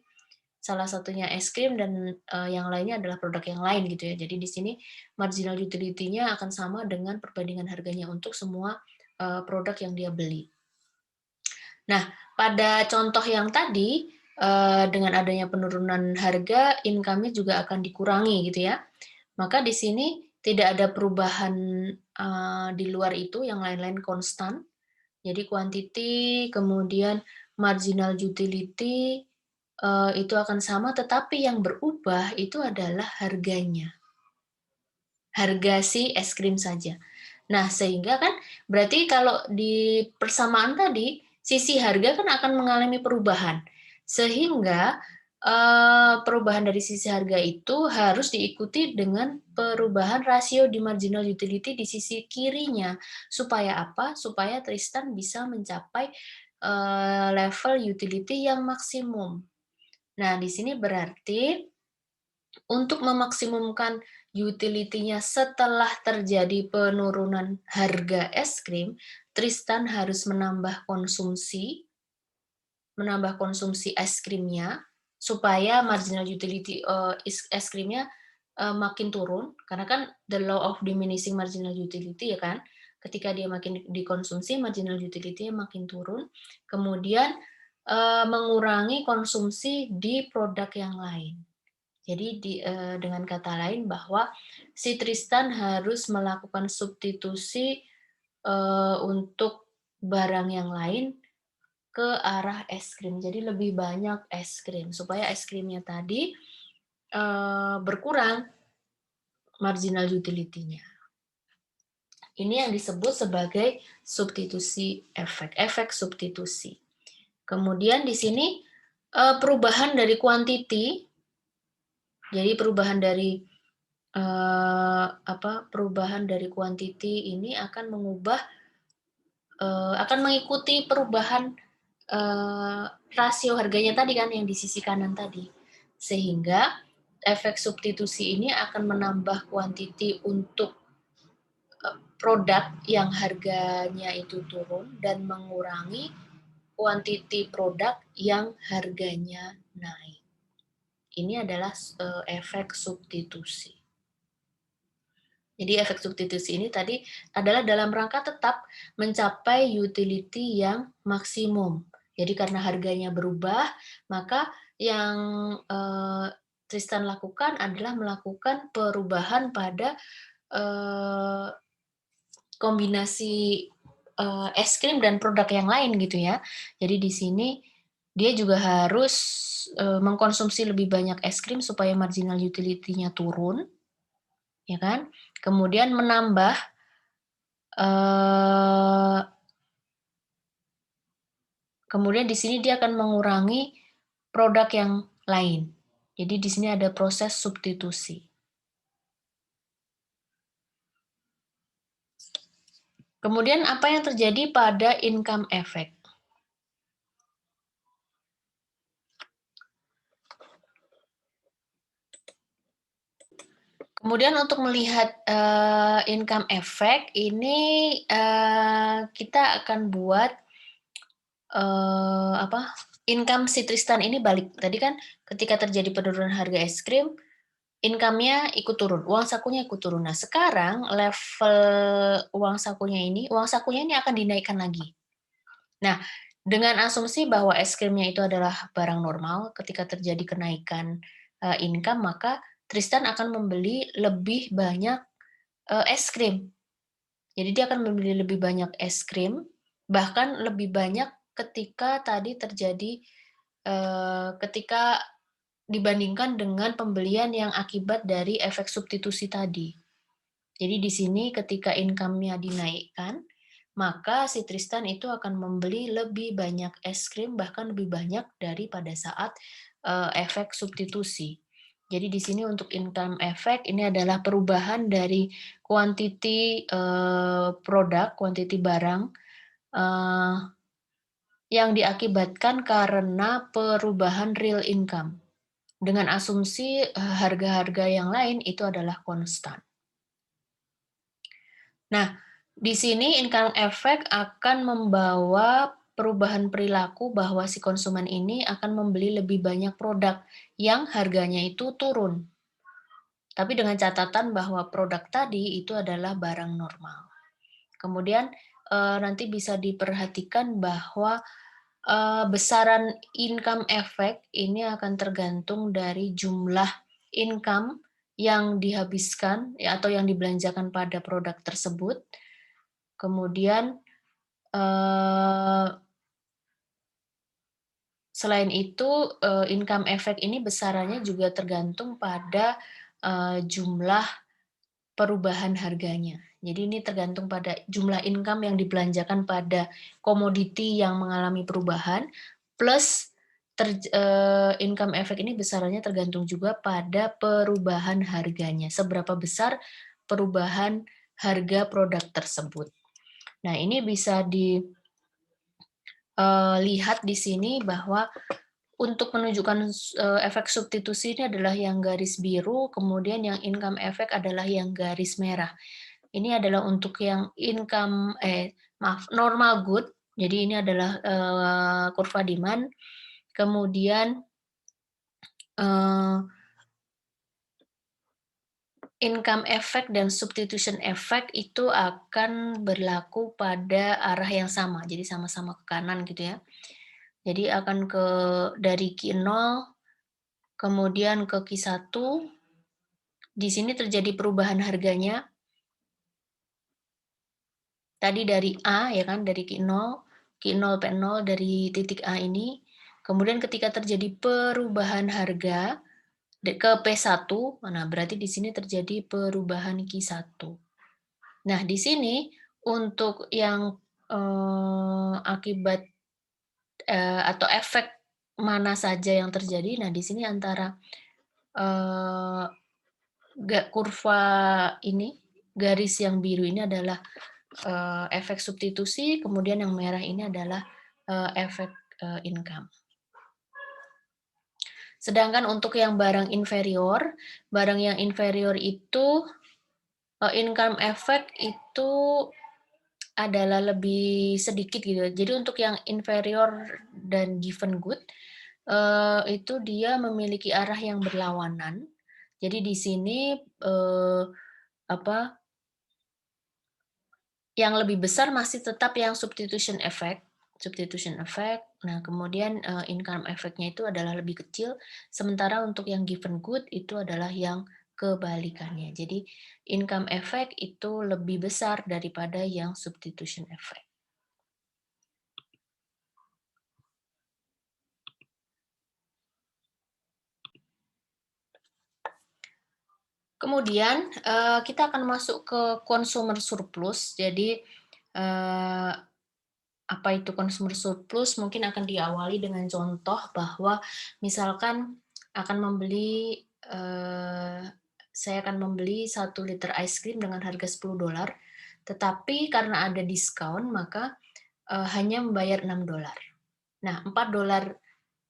salah satunya es krim dan yang lainnya adalah produk yang lain gitu ya. Jadi di sini marginal utility-nya akan sama dengan perbandingan harganya untuk semua produk yang dia beli. Nah, pada contoh yang tadi, dengan adanya penurunan harga, income-nya juga akan dikurangi gitu ya. Maka di sini tidak ada perubahan di luar itu, yang lain-lain konstan. Jadi quantity, kemudian marginal utility, itu akan sama, tetapi yang berubah itu adalah harganya. Harga si es krim saja. Nah, sehingga kan berarti kalau di persamaan tadi, sisi harga kan akan mengalami perubahan. Sehingga perubahan dari sisi harga itu harus diikuti dengan perubahan rasio di marginal utility di sisi kirinya. Supaya apa? Supaya Tristan bisa mencapai level utility yang maksimum. Nah, di sini berarti untuk memaksimumkan utility-nya setelah terjadi penurunan harga es krim, Tristan harus menambah konsumsi es krimnya supaya marginal utility es krimnya makin turun, karena kan the law of diminishing marginal utility ya kan, ketika dia makin dikonsumsi marginal utility-nya makin turun, kemudian mengurangi konsumsi di produk yang lain. Jadi dengan kata lain bahwa si Tristan harus melakukan substitusi untuk barang yang lain ke arah es krim. Jadi lebih banyak es krim supaya es krimnya tadi berkurang marginal utility-nya. Ini yang disebut sebagai substitusi efek, efek substitusi. Kemudian di sini perubahan dari quantity, jadi perubahan dari perubahan dari quantity ini akan mengubah akan mengikuti perubahan rasio harganya tadi kan yang di sisi kanan tadi. Sehingga efek substitusi ini akan menambah quantity untuk produk yang harganya itu turun dan mengurangi quantity produk yang harganya naik. Ini adalah efek substitusi. Jadi efek substitusi ini tadi adalah dalam rangka tetap mencapai utility yang maksimum. Jadi karena harganya berubah, maka yang Tristan lakukan adalah melakukan perubahan pada kombinasi es krim dan produk yang lain gitu ya. Jadi di sini dia juga harus mengkonsumsi lebih banyak es krim supaya marginal utility-nya turun, ya kan? Kemudian menambah kemudian di sini dia akan mengurangi produk yang lain. Jadi di sini ada proses substitusi. Kemudian apa yang terjadi pada income effect? Kemudian untuk melihat income effect ini kita akan buat income si Tristan ini balik. Tadi kan ketika terjadi penurunan harga es krim, income-nya ikut turun, uang sakunya ikut turun. Nah, sekarang level uang sakunya ini akan dinaikkan lagi. Nah, dengan asumsi bahwa es krimnya itu adalah barang normal, ketika terjadi kenaikan income, maka Tristan akan membeli lebih banyak es krim. Jadi dia akan membeli lebih banyak es krim, bahkan lebih banyak ketika tadi terjadi ketika dibandingkan dengan pembelian yang akibat dari efek substitusi tadi. Jadi di sini ketika income-nya dinaikkan, maka si Tristan itu akan membeli lebih banyak es krim, bahkan lebih banyak daripada saat efek substitusi. Jadi di sini untuk income effect ini adalah perubahan dari quantity produk, quantity barang yang diakibatkan karena perubahan real income. Dengan asumsi harga-harga yang lain itu adalah konstan. Nah, di sini income effect akan membawa perubahan perilaku bahwa si konsumen ini akan membeli lebih banyak produk yang harganya itu turun. Tapi dengan catatan bahwa produk tadi itu adalah barang normal. Kemudian nanti bisa diperhatikan bahwa besaran income effect ini akan tergantung dari jumlah income yang dihabiskan atau yang dibelanjakan pada produk tersebut. Kemudian selain itu income effect ini besarannya juga tergantung pada jumlah perubahan harganya. Jadi ini tergantung pada jumlah income yang dibelanjakan pada komoditi yang mengalami perubahan, plus income effect ini besarannya tergantung juga pada perubahan harganya. Seberapa besar perubahan harga produk tersebut. Nah, ini bisa dilihat di sini bahwa untuk menunjukkan efek substitusi ini adalah yang garis biru, kemudian yang income effect adalah yang garis merah. Ini adalah untuk yang normal good. Jadi ini adalah kurva demand. Kemudian income effect dan substitution effect itu akan berlaku pada arah yang sama. Jadi sama-sama ke kanan gitu ya. Jadi akan dari Q0 kemudian ke Q1. Di sini terjadi perubahan harganya. Tadi dari A ya kan, dari Q0, P0 dari titik A ini. Kemudian ketika terjadi perubahan harga ke P1, nah berarti di sini terjadi perubahan Q1. Nah, di sini untuk yang, akibat, atau efek mana saja yang terjadi, nah di sini antara, eee, kurva ini, garis yang biru ini adalah, efek substitusi, kemudian yang merah ini adalah, efek, income. Sedangkan untuk yang barang yang inferior itu, income effect itu adalah lebih sedikit gitu ya. Jadi untuk yang inferior dan given good, itu dia memiliki arah yang berlawanan. Jadi di sini, apa, yang lebih besar masih tetap yang substitution effect. Nah, kemudian, income effect-nya itu adalah lebih kecil, sementara untuk yang given good itu adalah yang kebalikannya. Jadi income effect itu lebih besar daripada yang substitution effect. Kemudian, kita akan masuk ke consumer surplus. Jadi, eee, apa itu consumer surplus? Mungkin akan diawali dengan contoh bahwa misalkan akan membeli, saya akan membeli 1 liter ice cream dengan harga $10, tetapi karena ada diskon maka, hanya membayar $6. Nah, $4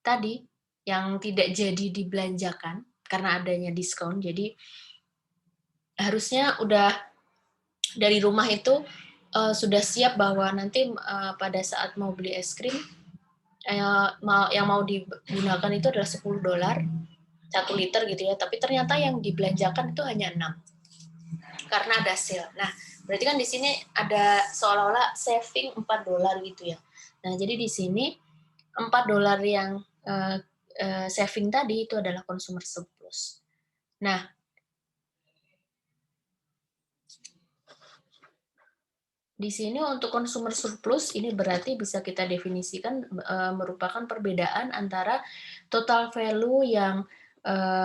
tadi yang tidak jadi dibelanjakan karena adanya diskon, jadi harusnya udah dari rumah itu, sudah siap bahwa nanti, pada saat mau beli es krim, yang mau digunakan itu adalah $10, 1 liter gitu ya, tapi ternyata yang dibelanjakan itu hanya 6 karena ada sale. Nah, berarti kan di sini ada seolah-olah saving $4 gitu ya. Nah, jadi di sini $4 yang, saving tadi itu adalah consumer surplus. Nah, di sini untuk consumer surplus ini berarti bisa kita definisikan, merupakan perbedaan antara total value yang,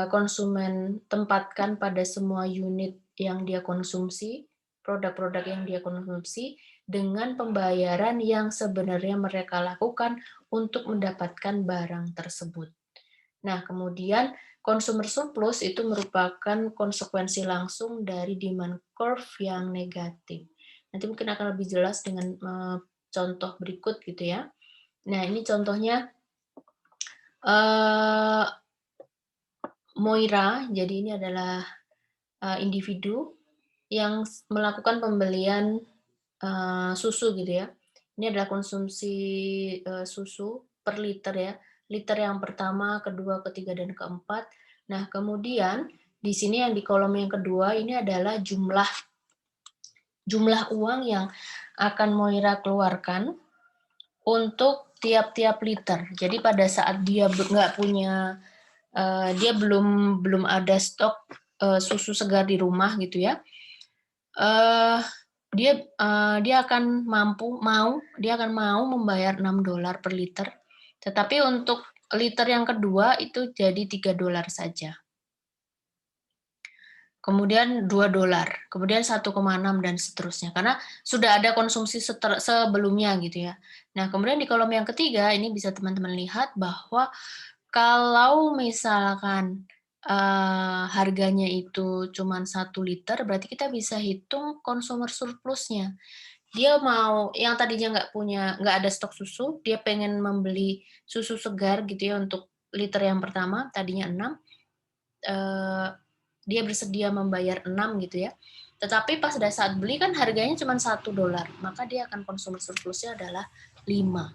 konsumen tempatkan pada semua unit yang dia konsumsi, produk-produk yang dia konsumsi, dengan pembayaran yang sebenarnya mereka lakukan untuk mendapatkan barang tersebut. Nah, kemudian consumer surplus itu merupakan konsekuensi langsung dari demand curve yang negatif. Nanti mungkin akan lebih jelas dengan contoh berikut gitu ya. Nah, ini contohnya eh, Moira. Jadi ini adalah individu yang melakukan pembelian susu gitu ya. Ini adalah konsumsi susu per liter ya. Liter yang pertama, kedua, ketiga, dan keempat. Nah, kemudian di sini yang di kolom yang kedua ini adalah jumlah uang yang akan Moira keluarkan untuk tiap-tiap liter. Jadi pada saat dia nggak punya, dia belum ada stok susu segar di rumah gitu ya, eh dia akan mau membayar $6 per liter, tetapi untuk liter yang kedua itu jadi $3 saja. Kemudian $2, kemudian 1,6 dan seterusnya, karena sudah ada konsumsi sebelumnya gitu ya. Nah, kemudian di kolom yang ketiga ini bisa teman-teman lihat bahwa kalau misalkan, harganya itu cuma 1 liter, berarti kita bisa hitung consumer surplusnya. Dia mau yang tadinya nggak ada stok susu, dia pengen membeli susu segar gitu ya untuk liter yang pertama, tadinya 6, eee, dia bersedia membayar 6 gitu ya. Tetapi pas pada saat beli kan harganya cuma $1, maka dia akan consumer surplusnya adalah 5.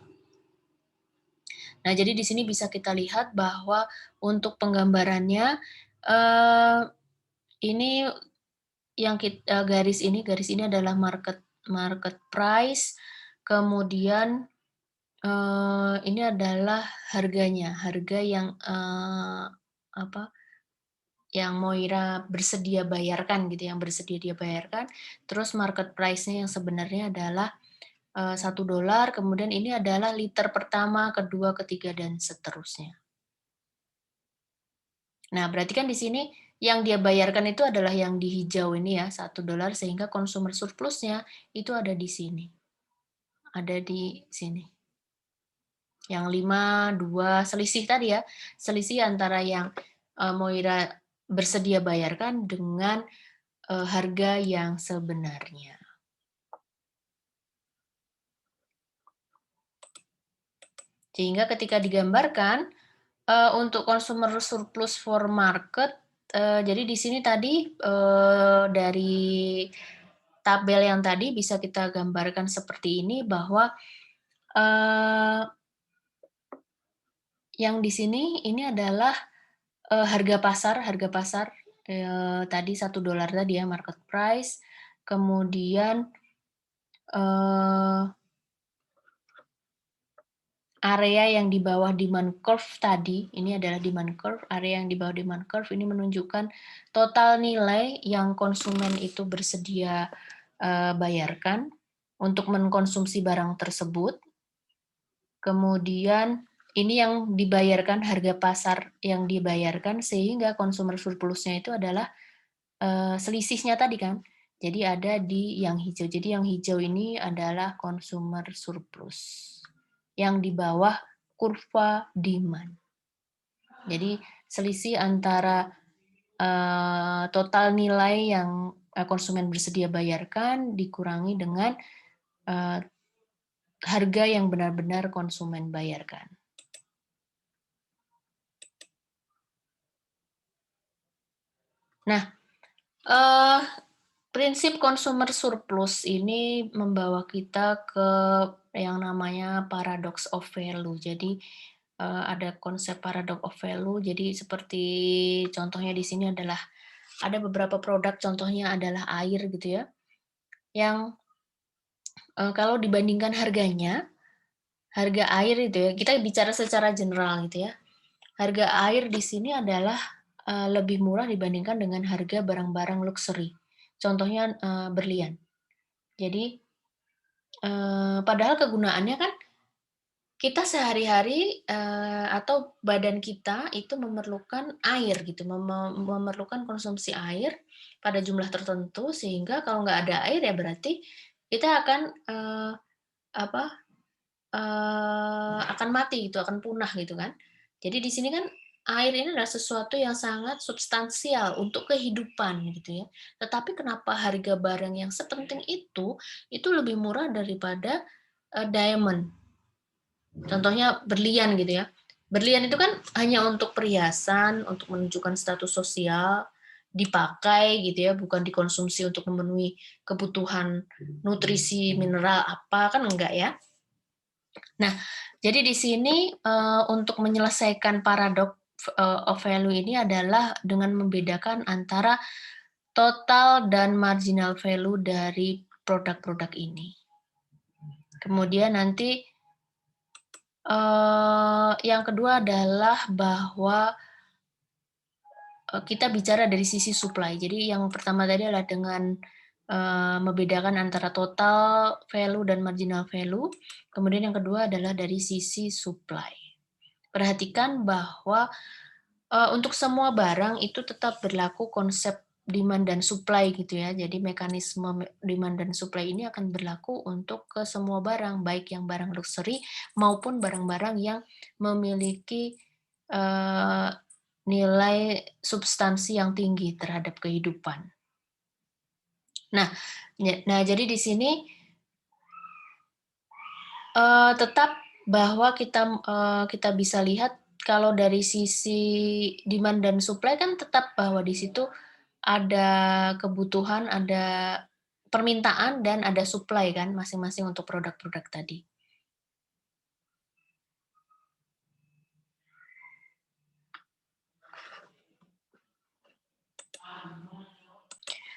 Nah, jadi di sini bisa kita lihat bahwa untuk penggambarannya, eee, ini garis ini adalah market price, kemudian, ini adalah harganya, harga yang, apa, yang Moira bersedia bayarkan gitu, yang bersedia dia bayarkan, terus market price-nya yang sebenarnya adalah, $1, kemudian ini adalah liter pertama, kedua, ketiga, dan seterusnya. Nah, berarti kan di sini Yang dia bayarkan itu adalah yang di hijau ini ya, $1, sehingga consumer surplusnya itu ada di sini. Ada di sini. Yang 5, 2, selisih tadi ya, selisih antara yang Moira bersedia bayarkan dengan harga yang sebenarnya. Sehingga ketika digambarkan untuk consumer surplus for market, jadi di sini tadi dari tabel yang tadi bisa kita gambarkan seperti ini bahwa yang di sini ini adalah harga pasar tadi $1 tadi ya market price, kemudian area yang di bawah demand curve tadi, ini adalah demand curve, area yang di bawah demand curve ini menunjukkan total nilai yang konsumen itu bersedia bayarkan untuk mengkonsumsi barang tersebut. Kemudian ini yang dibayarkan, harga pasar yang dibayarkan, sehingga consumer surplusnya itu adalah selisihnya tadi kan. Jadi ada di yang hijau. Jadi yang hijau ini adalah consumer surplus yang di bawah kurva demand. Jadi selisih antara total nilai yang konsumen bersedia bayarkan dikurangi dengan harga yang benar-benar konsumen bayarkan. Nah, prinsip consumer surplus ini membawa kita ke yang namanya paradox of value. Jadi ada konsep paradox of value. Jadi seperti contohnya di sini adalah ada beberapa produk, contohnya adalah air gitu ya, yang kalau dibandingkan harganya, harga air itu ya, kita bicara secara general gitu ya, harga air di sini adalah lebih murah dibandingkan dengan harga barang-barang luxury. Contohnya berlian. Jadi padahal kegunaannya kan kita sehari-hari atau badan kita itu memerlukan air gitu, memerlukan konsumsi air pada jumlah tertentu, sehingga kalau nggak ada air ya berarti kita akan akan mati gitu, akan punah gitu kan. Jadi di sini kan air ini adalah sesuatu yang sangat substansial untuk kehidupan gitu ya. Tetapi kenapa harga barang yang sepenting itu lebih murah daripada diamond. Contohnya berlian gitu ya. Berlian itu kan hanya untuk perhiasan, untuk menunjukkan status sosial, dipakai gitu ya, bukan dikonsumsi untuk memenuhi kebutuhan nutrisi, mineral apa, kan enggak ya. Nah, jadi di sini untuk menyelesaikan paradox of value ini adalah dengan membedakan antara total dan marginal value dari produk-produk ini. Kemudian nanti yang kedua adalah bahwa kita bicara dari sisi supply. Jadi yang pertama tadi adalah dengan membedakan antara total value dan marginal value. Kemudian yang kedua adalah dari sisi supply. Perhatikan bahwa untuk semua barang itu tetap berlaku konsep demand dan supply gitu ya. Jadi mekanisme demand dan supply ini akan berlaku untuk ke semua barang, baik yang barang luxury maupun barang-barang yang memiliki nilai substansi yang tinggi terhadap kehidupan. Nah, jadi di sini tetap bahwa kita bisa lihat kalau dari sisi demand dan supply kan tetap bahwa di situ ada kebutuhan, ada permintaan dan ada supply kan masing-masing untuk produk-produk tadi.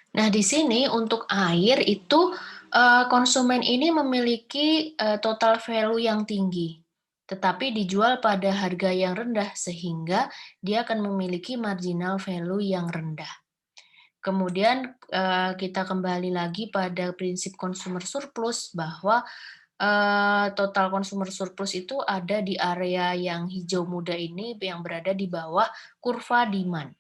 Nah, di sini untuk air itu konsumen ini memiliki total value yang tinggi, tetapi dijual pada harga yang rendah sehingga dia akan memiliki marginal value yang rendah. Kemudian kita kembali lagi pada prinsip consumer surplus bahwa total consumer surplus itu ada di area yang hijau muda ini yang berada di bawah kurva demand.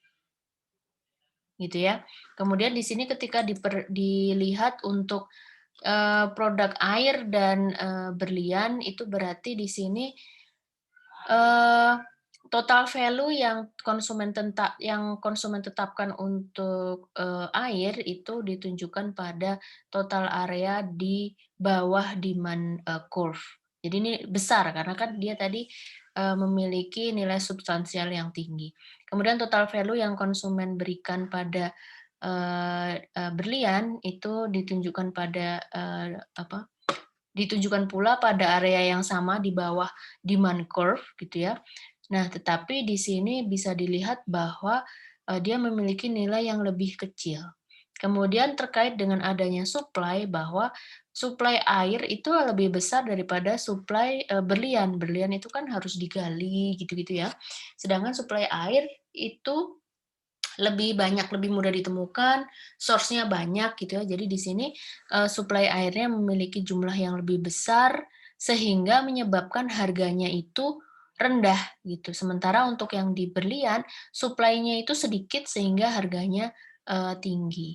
gitu ya. Kemudian di sini ketika dilihat untuk produk air dan berlian, itu berarti di sini total value yang konsumen tetapkan untuk air itu ditunjukkan pada total area di bawah demand curve. Jadi ini besar karena kan dia tadi memiliki nilai substansial yang tinggi. Kemudian total value yang konsumen berikan pada berlian itu ditunjukkan pada ditunjukkan pula pada area yang sama di bawah demand curve gitu ya. Nah, tetapi di sini bisa dilihat bahwa dia memiliki nilai yang lebih kecil. Kemudian terkait dengan adanya supply, bahwa supply air itu lebih besar daripada supply berlian. Berlian itu kan harus digali gitu-gitu ya. Sedangkan supply air itu lebih banyak, lebih mudah ditemukan, source-nya banyak gitu ya. Jadi di sini supply airnya memiliki jumlah yang lebih besar sehingga menyebabkan harganya itu rendah gitu. Sementara untuk yang di berlian supply-nya itu sedikit sehingga harganya tinggi.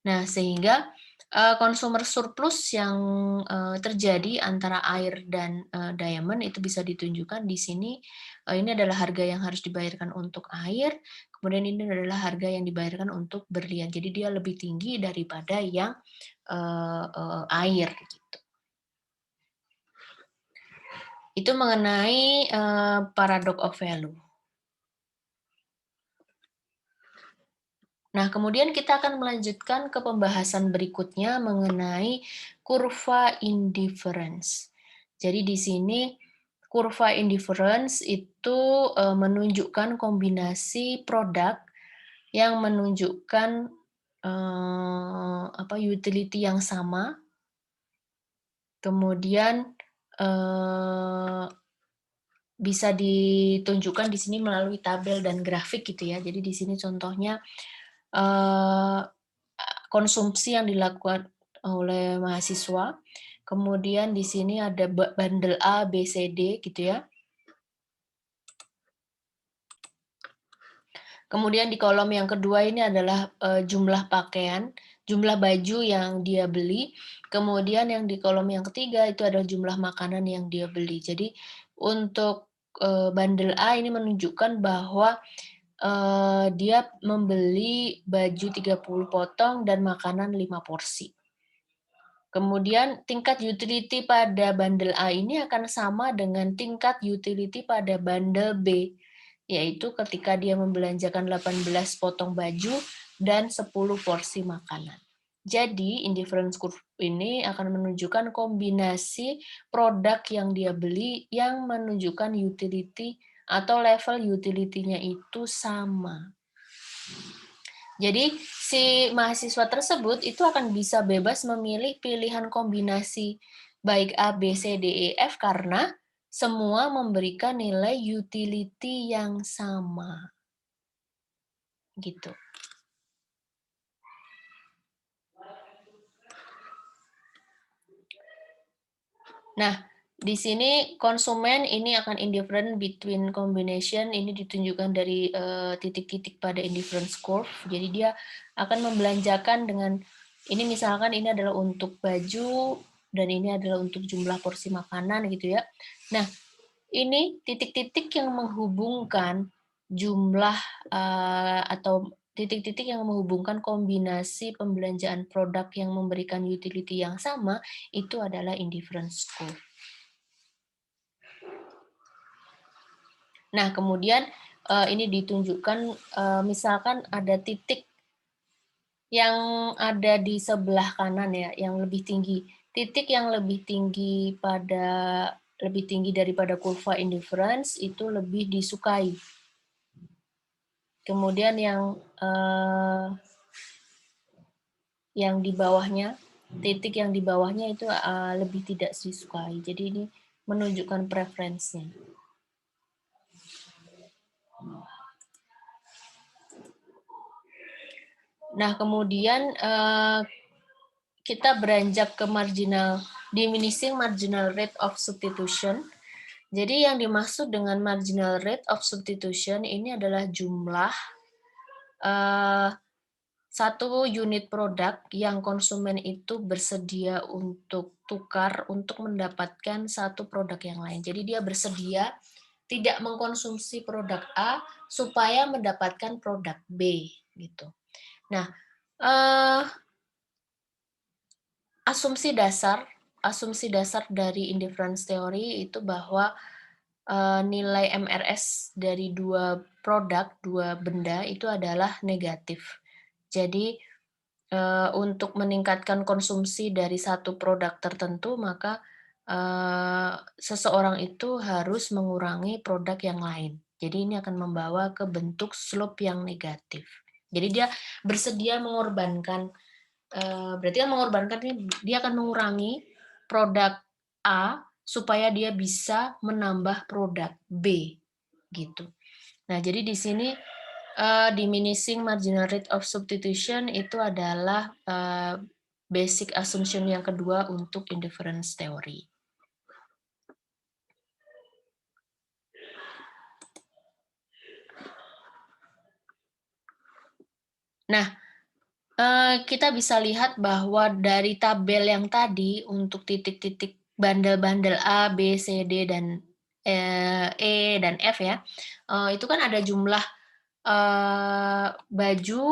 Nah, sehingga consumer surplus yang terjadi antara air dan diamond itu bisa ditunjukkan di sini. Ini adalah harga yang harus dibayarkan untuk air. Kemudian ini adalah harga yang dibayarkan untuk berlian. Jadi dia lebih tinggi daripada yang air gitu. Itu mengenai paradox of value. Nah, kemudian kita akan melanjutkan ke pembahasan berikutnya mengenai kurva indifference. Jadi di sini kurva indifference itu menunjukkan kombinasi produk yang menunjukkan utility yang sama, kemudian bisa ditunjukkan di sini melalui tabel dan grafik gitu ya. Jadi di sini contohnya konsumsi yang dilakukan oleh mahasiswa. Kemudian di sini ada bundle A, B, C, D gitu ya. Kemudian di kolom yang kedua ini adalah jumlah pakaian, jumlah baju yang dia beli. Kemudian yang di kolom yang ketiga itu adalah jumlah makanan yang dia beli. Jadi untuk bundle A ini menunjukkan bahwa dia membeli baju 30 potong dan makanan 5 porsi. Kemudian tingkat utility pada bundle A ini akan sama dengan tingkat utility pada bundle B, yaitu ketika dia membelanjakan 18 potong baju dan 10 porsi makanan. Jadi, indifference curve ini akan menunjukkan kombinasi produk yang dia beli yang menunjukkan utility atau level utility-nya itu sama. Jadi si mahasiswa tersebut itu akan bisa bebas memilih pilihan kombinasi baik A, B, C, D, E, F karena semua memberikan nilai utility yang sama. Gitu. Nah, di sini konsumen ini akan indifferent between combination, ini ditunjukkan dari titik-titik pada indifference curve. Jadi dia akan membelanjakan dengan, ini misalkan ini adalah untuk baju, dan ini adalah untuk jumlah porsi makanan gitu ya. Nah, ini titik-titik yang menghubungkan jumlah atau titik-titik yang menghubungkan kombinasi pembelanjaan produk yang memberikan utility yang sama, itu adalah indifference curve. Nah, kemudian ini ditunjukkan misalkan ada titik yang ada di sebelah kanan ya, yang lebih tinggi. Titik yang lebih tinggi daripada kurva indifference itu lebih disukai. Kemudian yang di bawahnya, titik yang di bawahnya itu lebih tidak disukai. Jadi ini menunjukkan preferensinya. Nah, kemudian kita beranjak ke diminishing marginal rate of substitution. Jadi yang dimaksud dengan marginal rate of substitution ini adalah jumlah satu unit produk yang konsumen itu bersedia untuk tukar untuk mendapatkan satu produk yang lain. Jadi dia bersedia tidak mengkonsumsi produk A supaya mendapatkan produk B gitu. Nah, eh, asumsi dasar dari indifference theory itu bahwa nilai MRS dari dua produk, dua benda itu adalah negatif. Jadi untuk meningkatkan konsumsi dari satu produk tertentu, maka seseorang itu harus mengurangi produk yang lain. Jadi ini akan membawa ke bentuk slope yang negatif. Jadi dia bersedia mengorbankan, berarti kan mengorbankan ini dia akan mengurangi produk A supaya dia bisa menambah produk B gitu. Nah, jadi di sini diminishing marginal rate of substitution itu adalah basic assumption yang kedua untuk indifference theory. Nah, kita bisa lihat bahwa dari tabel yang tadi untuk titik-titik bandel-bandel A, B, C, D, dan E, dan F ya, itu kan ada jumlah baju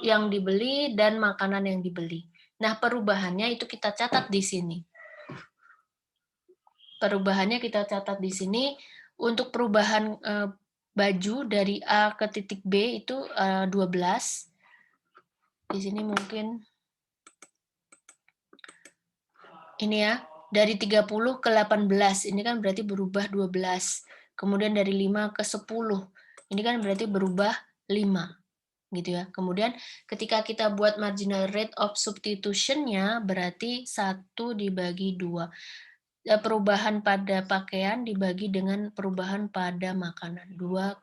yang dibeli dan makanan yang dibeli. Nah, perubahannya itu kita catat di sini. Perubahannya kita catat di sini. Untuk perubahan baju dari A ke titik B itu 12. Di sini mungkin ini ya, dari 30 ke 18. Ini kan berarti berubah 12. Kemudian dari 5 ke 10. Ini kan berarti berubah 5. Gitu ya. Kemudian ketika kita buat marginal rate of substitution-nya berarti 1 dibagi 2. Perubahan pada pakaian dibagi dengan perubahan pada makanan 2,4.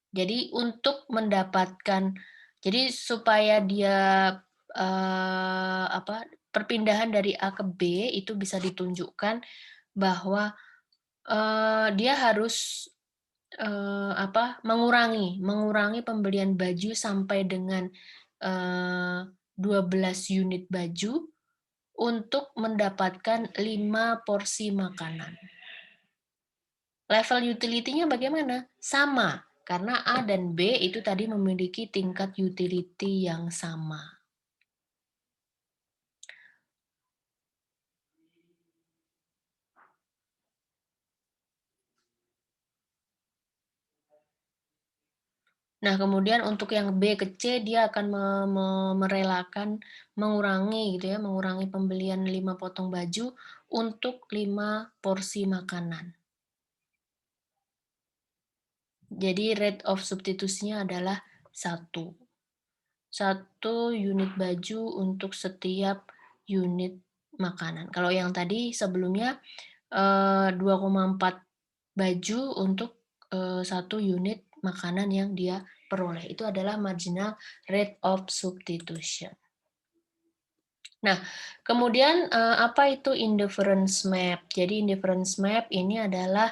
Jadi untuk mendapatkan, jadi supaya dia perpindahan dari A ke B itu bisa ditunjukkan bahwa dia harus mengurangi pembelian baju sampai dengan 12 unit baju untuk mendapatkan 5 porsi makanan. Level utility-nya bagaimana? Sama, karena A dan B itu tadi memiliki tingkat utility yang sama. Nah, kemudian untuk yang B ke C, dia akan merelakan mengurangi gitu ya, mengurangi pembelian 5 potong baju untuk 5 porsi makanan. Jadi rate of substitusinya adalah 1. 1 unit baju untuk setiap unit makanan. Kalau yang tadi sebelumnya 2,4 baju untuk 1 unit makanan yang dia peroleh. Itu adalah marginal rate of substitution. Nah, kemudian apa itu indifference map? Jadi indifference map ini adalah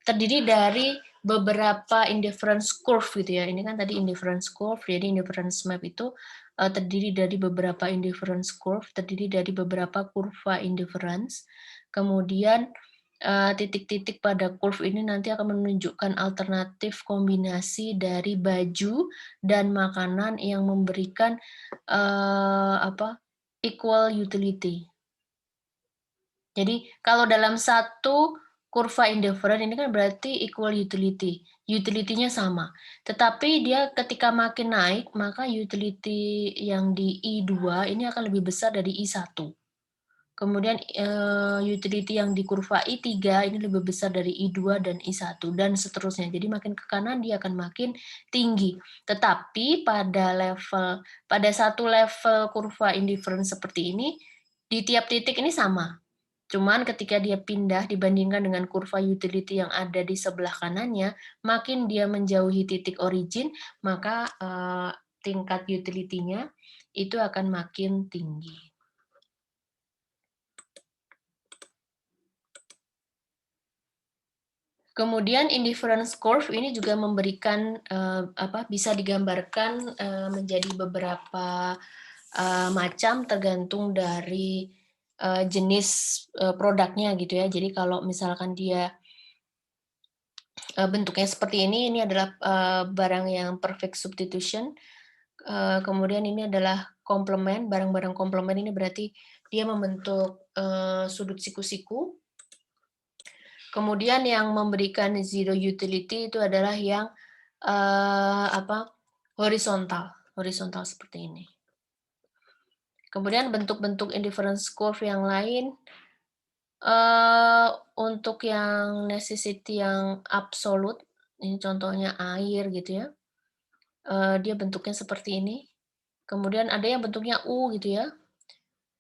terdiri dari beberapa indifference curve gitu ya. Ini kan tadi indifference curve, jadi indifference map itu terdiri dari beberapa indifference curve, terdiri dari beberapa kurva indifference. Kemudian titik-titik pada curve ini nanti akan menunjukkan alternatif kombinasi dari baju dan makanan yang memberikan equal utility. Jadi kalau dalam satu kurva indifferent ini kan berarti equal utility. Utility-nya sama. Tetapi dia ketika makin naik, maka utility yang di I2 ini akan lebih besar dari I1. Kemudian utility yang di kurva I3 ini lebih besar dari I2 dan I1 dan seterusnya. Jadi makin ke kanan dia akan makin tinggi. Tetapi pada satu level kurva indifferent seperti ini di tiap titik ini sama. Cuman ketika dia pindah dibandingkan dengan kurva utility yang ada di sebelah kanannya, makin dia menjauhi titik origin, maka tingkat utility-nya itu akan makin tinggi. Kemudian indifference curve ini juga memberikan bisa digambarkan menjadi beberapa macam tergantung dari jenis produknya gitu ya. Jadi kalau misalkan dia bentuknya seperti ini adalah barang yang perfect substitution. Kemudian ini adalah komplement, barang-barang komplement ini berarti dia membentuk sudut siku-siku. Kemudian yang memberikan zero utility itu adalah yang horizontal seperti ini. Kemudian bentuk-bentuk indifference curve yang lain, untuk yang necessity yang absolute, ini contohnya air gitu ya, dia bentuknya seperti ini. Kemudian ada yang bentuknya U gitu ya,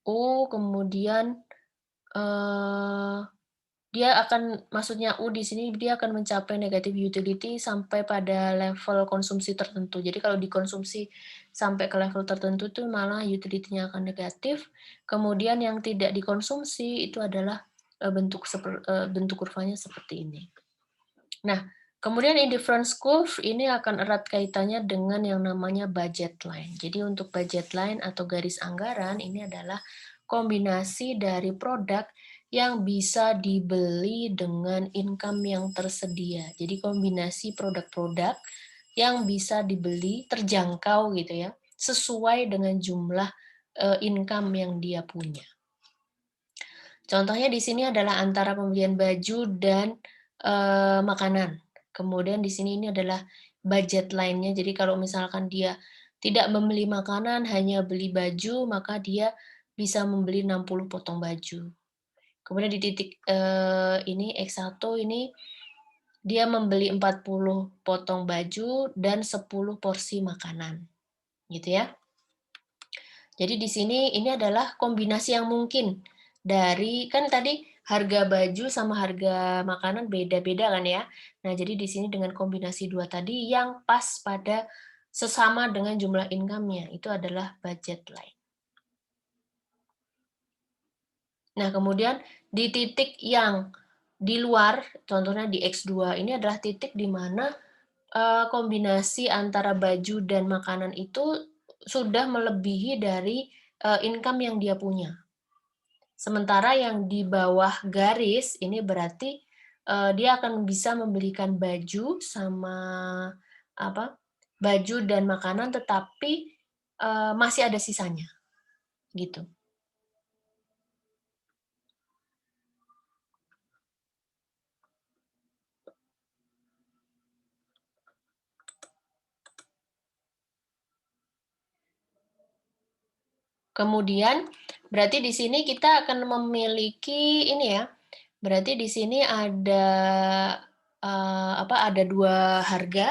U kemudian, eee maksudnya U di sini dia akan mencapai negative utility sampai pada level konsumsi tertentu. Jadi kalau dikonsumsi sampai ke level tertentu itu malah utility-nya akan negatif. Kemudian yang tidak dikonsumsi itu adalah bentuk kurvanya seperti ini. Nah, kemudian indifference curve ini akan erat kaitannya dengan yang namanya budget line. Jadi untuk budget line atau garis anggaran ini adalah kombinasi dari produk yang bisa dibeli dengan income yang tersedia. Jadi kombinasi produk-produk yang bisa dibeli terjangkau gitu ya, sesuai dengan jumlah income yang dia punya. Contohnya di sini adalah antara pembelian baju dan makanan. Kemudian di sini ini adalah budget line-nya. Jadi kalau misalkan dia tidak membeli makanan, hanya beli baju, maka dia bisa membeli 60 potong baju. Kemudian di titik ini X1 ini dia membeli 40 potong baju dan 10 porsi makanan. Gitu ya. Jadi di sini ini adalah kombinasi yang mungkin dari kan tadi harga baju sama harga makanan beda-beda kan ya. Nah, jadi di sini dengan kombinasi dua tadi yang pas pada sesama dengan jumlah income-nya itu adalah budget line. Nah, kemudian di titik yang di luar, contohnya di X2 ini adalah titik di mana kombinasi antara baju dan makanan itu sudah melebihi dari income yang dia punya. Sementara yang di bawah garis ini berarti dia akan bisa membelikan baju sama baju dan makanan tetapi masih ada sisanya gitu. Kemudian berarti di sini kita akan memiliki ini ya, berarti di sini ada ada 2 harga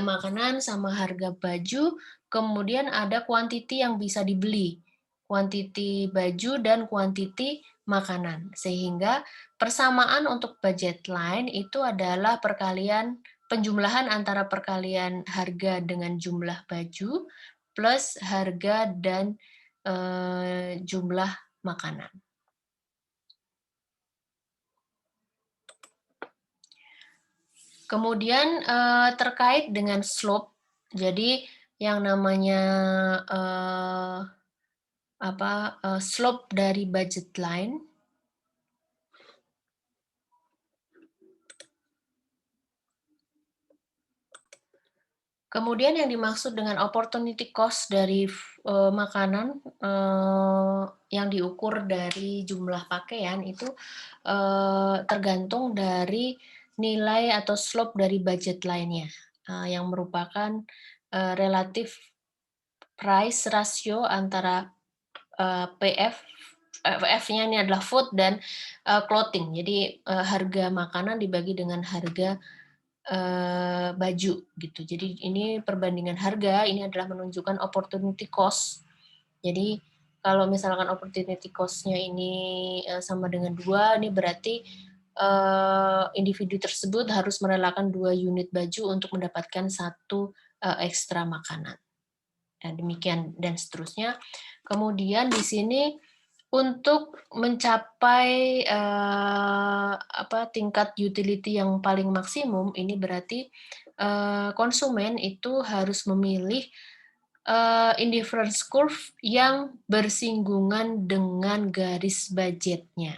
makanan sama harga baju, kemudian ada kuantiti yang bisa dibeli, kuantiti baju dan kuantiti makanan. Sehingga persamaan untuk budget line itu adalah penjumlahan antara perkalian harga dengan jumlah baju plus harga dan jumlah makanan. Kemudian terkait dengan slope, jadi yang namanya slope dari budget line. Kemudian yang dimaksud dengan opportunity cost dari makanan yang diukur dari jumlah pakaian itu tergantung dari nilai atau slope dari budget line-nya yang merupakan relative price ratio antara F-nya ini adalah food dan clothing. Jadi harga makanan dibagi dengan harga baju gitu. Jadi ini perbandingan harga ini adalah menunjukkan opportunity cost. Jadi kalau misalkan opportunity cost-nya ini sama dengan 2, ini berarti individu tersebut harus merelakan 2 unit baju untuk mendapatkan 1 ekstra makanan. Demikian dan seterusnya. Kemudian di sini Untuk mencapai, tingkat utility yang paling maksimum, ini berarti, konsumen itu harus memilih, indifference curve yang bersinggungan dengan garis budgetnya.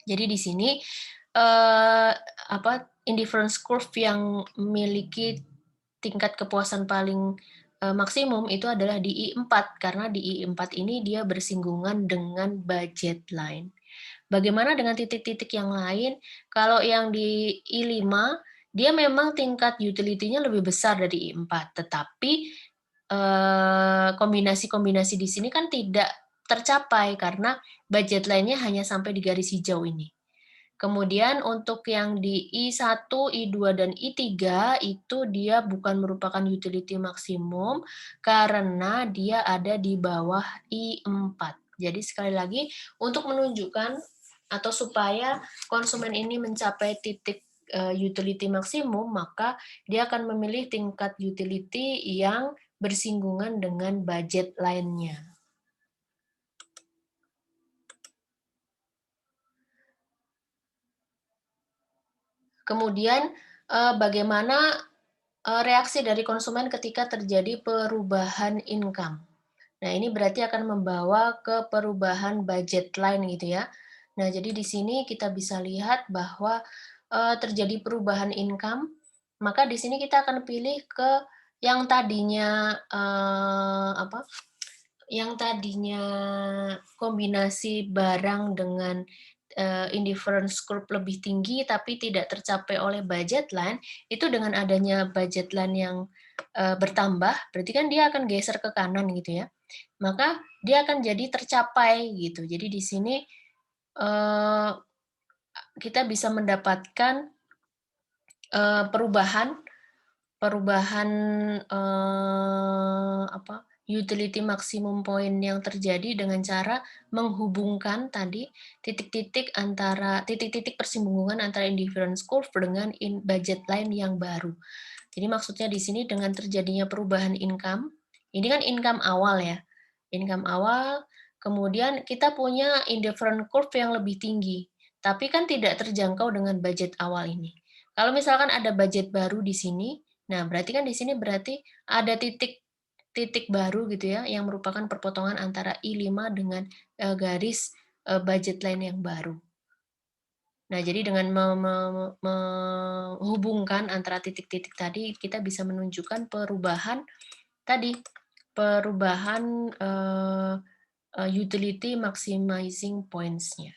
Jadi di sini, indifference curve yang memiliki tingkat kepuasan paling, maksimum itu adalah di I4, karena di I4 ini dia bersinggungan dengan budget line. Bagaimana dengan titik-titik yang lain? Kalau yang di I5, dia memang tingkat utility-nya lebih besar dari I4, tetapi, kombinasi-kombinasi di sini kan tidak tercapai karena budget line-nya hanya sampai di garis hijau ini. Kemudian untuk yang di I1, I2, dan I3 itu dia bukan merupakan utility maksimum karena dia ada di bawah I4. Jadi sekali lagi untuk menunjukkan atau supaya konsumen ini mencapai titik utility maksimum, maka dia akan memilih tingkat utility yang bersinggungan dengan budget lainnya. Kemudian, bagaimana, reaksi dari konsumen ketika terjadi perubahan income. Nah, ini berarti akan membawa ke perubahan budget line gitu ya. Nah, jadi di sini kita bisa lihat bahwa, terjadi perubahan income, maka di sini kita akan pilih ke yang tadinya, yang tadinya kombinasi barang dengan, indifference curve lebih tinggi tapi tidak tercapai oleh budget line, itu dengan adanya budget line yang, bertambah, berarti kan dia akan geser ke kanan gitu ya. Maka dia akan jadi tercapai gitu. Jadi di sini, eee, kita bisa mendapatkan, perubahan Perubahan, utility maksimum point yang terjadi dengan cara menghubungkan tadi titik-titik persinggungan antara indifference curve dengan budget line yang baru. Jadi maksudnya di sini dengan terjadinya perubahan income, ini kan income awal ya, income awal, kemudian kita punya indifference curve yang lebih tinggi, tapi kan tidak terjangkau dengan budget awal ini. Kalau misalkan ada budget baru di sini, nah, berarti kan di sini berarti ada titik titik baru gitu ya, yang merupakan perpotongan antara I5 dengan, garis, budget line yang baru. Nah, jadi dengan menghubungkan antara titik-titik tadi, kita bisa menunjukkan perubahan tadi, perubahan, utility maximizing points-nya.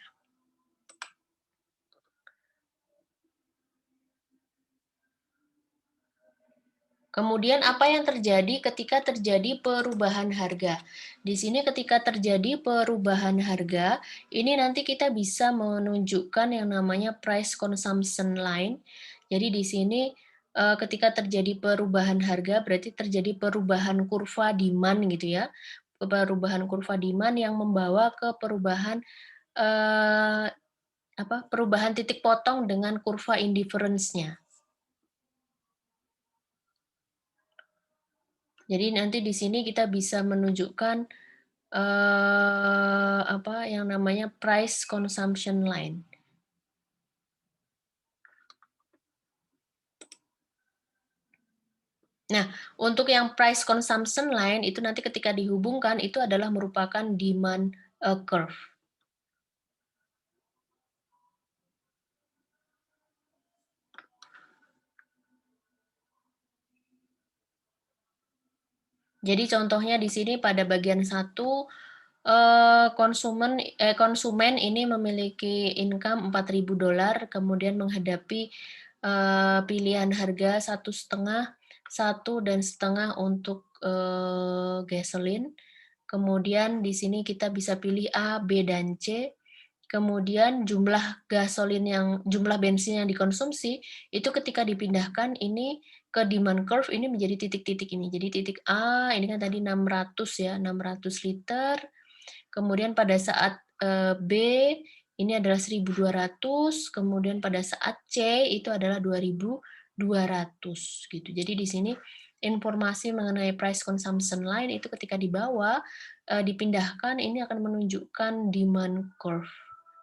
Kemudian apa yang terjadi ketika terjadi perubahan harga? Di sini ketika terjadi perubahan harga, ini nanti kita bisa menunjukkan yang namanya price consumption line. Jadi di sini ketika terjadi perubahan harga berarti terjadi perubahan kurva demand gitu ya. Perubahan kurva demand yang membawa ke perubahan eh, perubahan titik potong dengan kurva indifference-nya. Jadi nanti di sini kita bisa menunjukkan, yang namanya price consumption line. Nah, untuk yang price consumption line itu nanti ketika dihubungkan itu adalah merupakan demand, curve. Jadi contohnya di sini pada bagian satu konsumen ini memiliki income $4.000 kemudian menghadapi, pilihan harga 1,5, 1,5 untuk, gasolin. Kemudian di sini kita bisa pilih A, B, dan C. Kemudian jumlah bensin yang dikonsumsi, itu ketika dipindahkan ini ke demand curve ini menjadi titik-titik ini. Jadi titik A ini kan tadi 600 ya, 600 liter. Kemudian pada saat, B ini adalah 1.200, kemudian pada saat C itu adalah 2.200 gitu. Jadi di sini informasi mengenai price consumption line itu ketika dibawa, dipindahkan ini akan menunjukkan demand curve.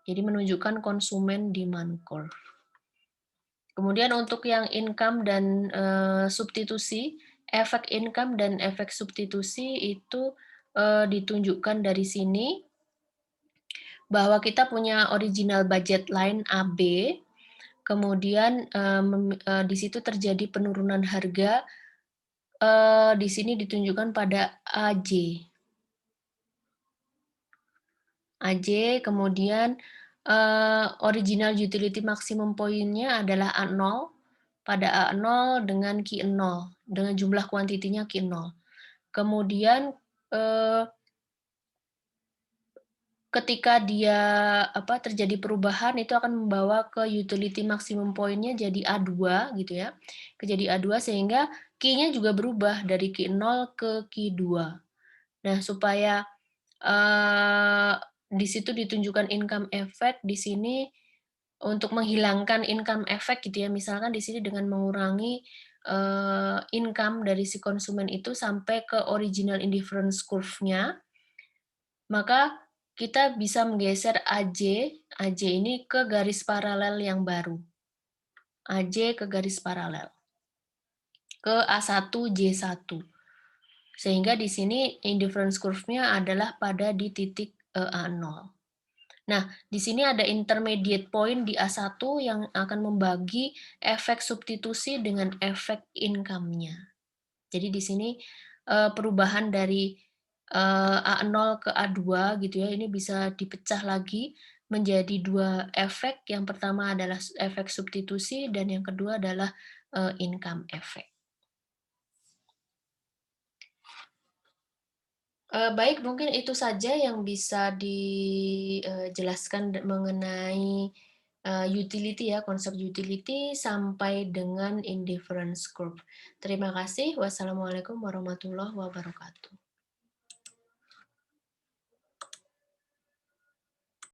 Jadi menunjukkan konsumen demand curve. Kemudian untuk yang income dan substitusi, efek income dan efek substitusi itu ditunjukkan dari sini bahwa kita punya original budget line AB, kemudian di situ terjadi penurunan harga, di sini ditunjukkan pada AJ. AJ, kemudian original utility maximum point-nya adalah A0, pada A0 dengan Q0, dengan jumlah kuantitinya Q0. Kemudian ketika dia terjadi perubahan itu akan membawa ke utility maximum point-nya jadi A2 gitu ya. Jadi A2 sehingga Q-nya juga berubah dari Q0 ke Q2. Nah, supaya di situ ditunjukkan income effect, di sini untuk menghilangkan income effect gitu ya, misalkan di sini dengan mengurangi income dari si konsumen itu sampai ke original indifference curve-nya, maka kita bisa menggeser AJ ini ke garis paralel yang baru. AJ ke garis paralel. Ke A1J1. Sehingga di sini indifference curve-nya adalah pada di titik A0. Nah, di sini ada intermediate point di A1 yang akan membagi efek substitusi dengan efek income-nya. Jadi di sini perubahan dari A0 ke A2 gitu ya, ini bisa dipecah lagi menjadi dua efek. Yang pertama adalah efek substitusi dan yang kedua adalah income effect. Baik, mungkin itu saja yang bisa dijelaskan mengenai utility ya, konsep utility sampai dengan indifference curve. Terima kasih. Wassalamualaikum warahmatullahi wabarakatuh.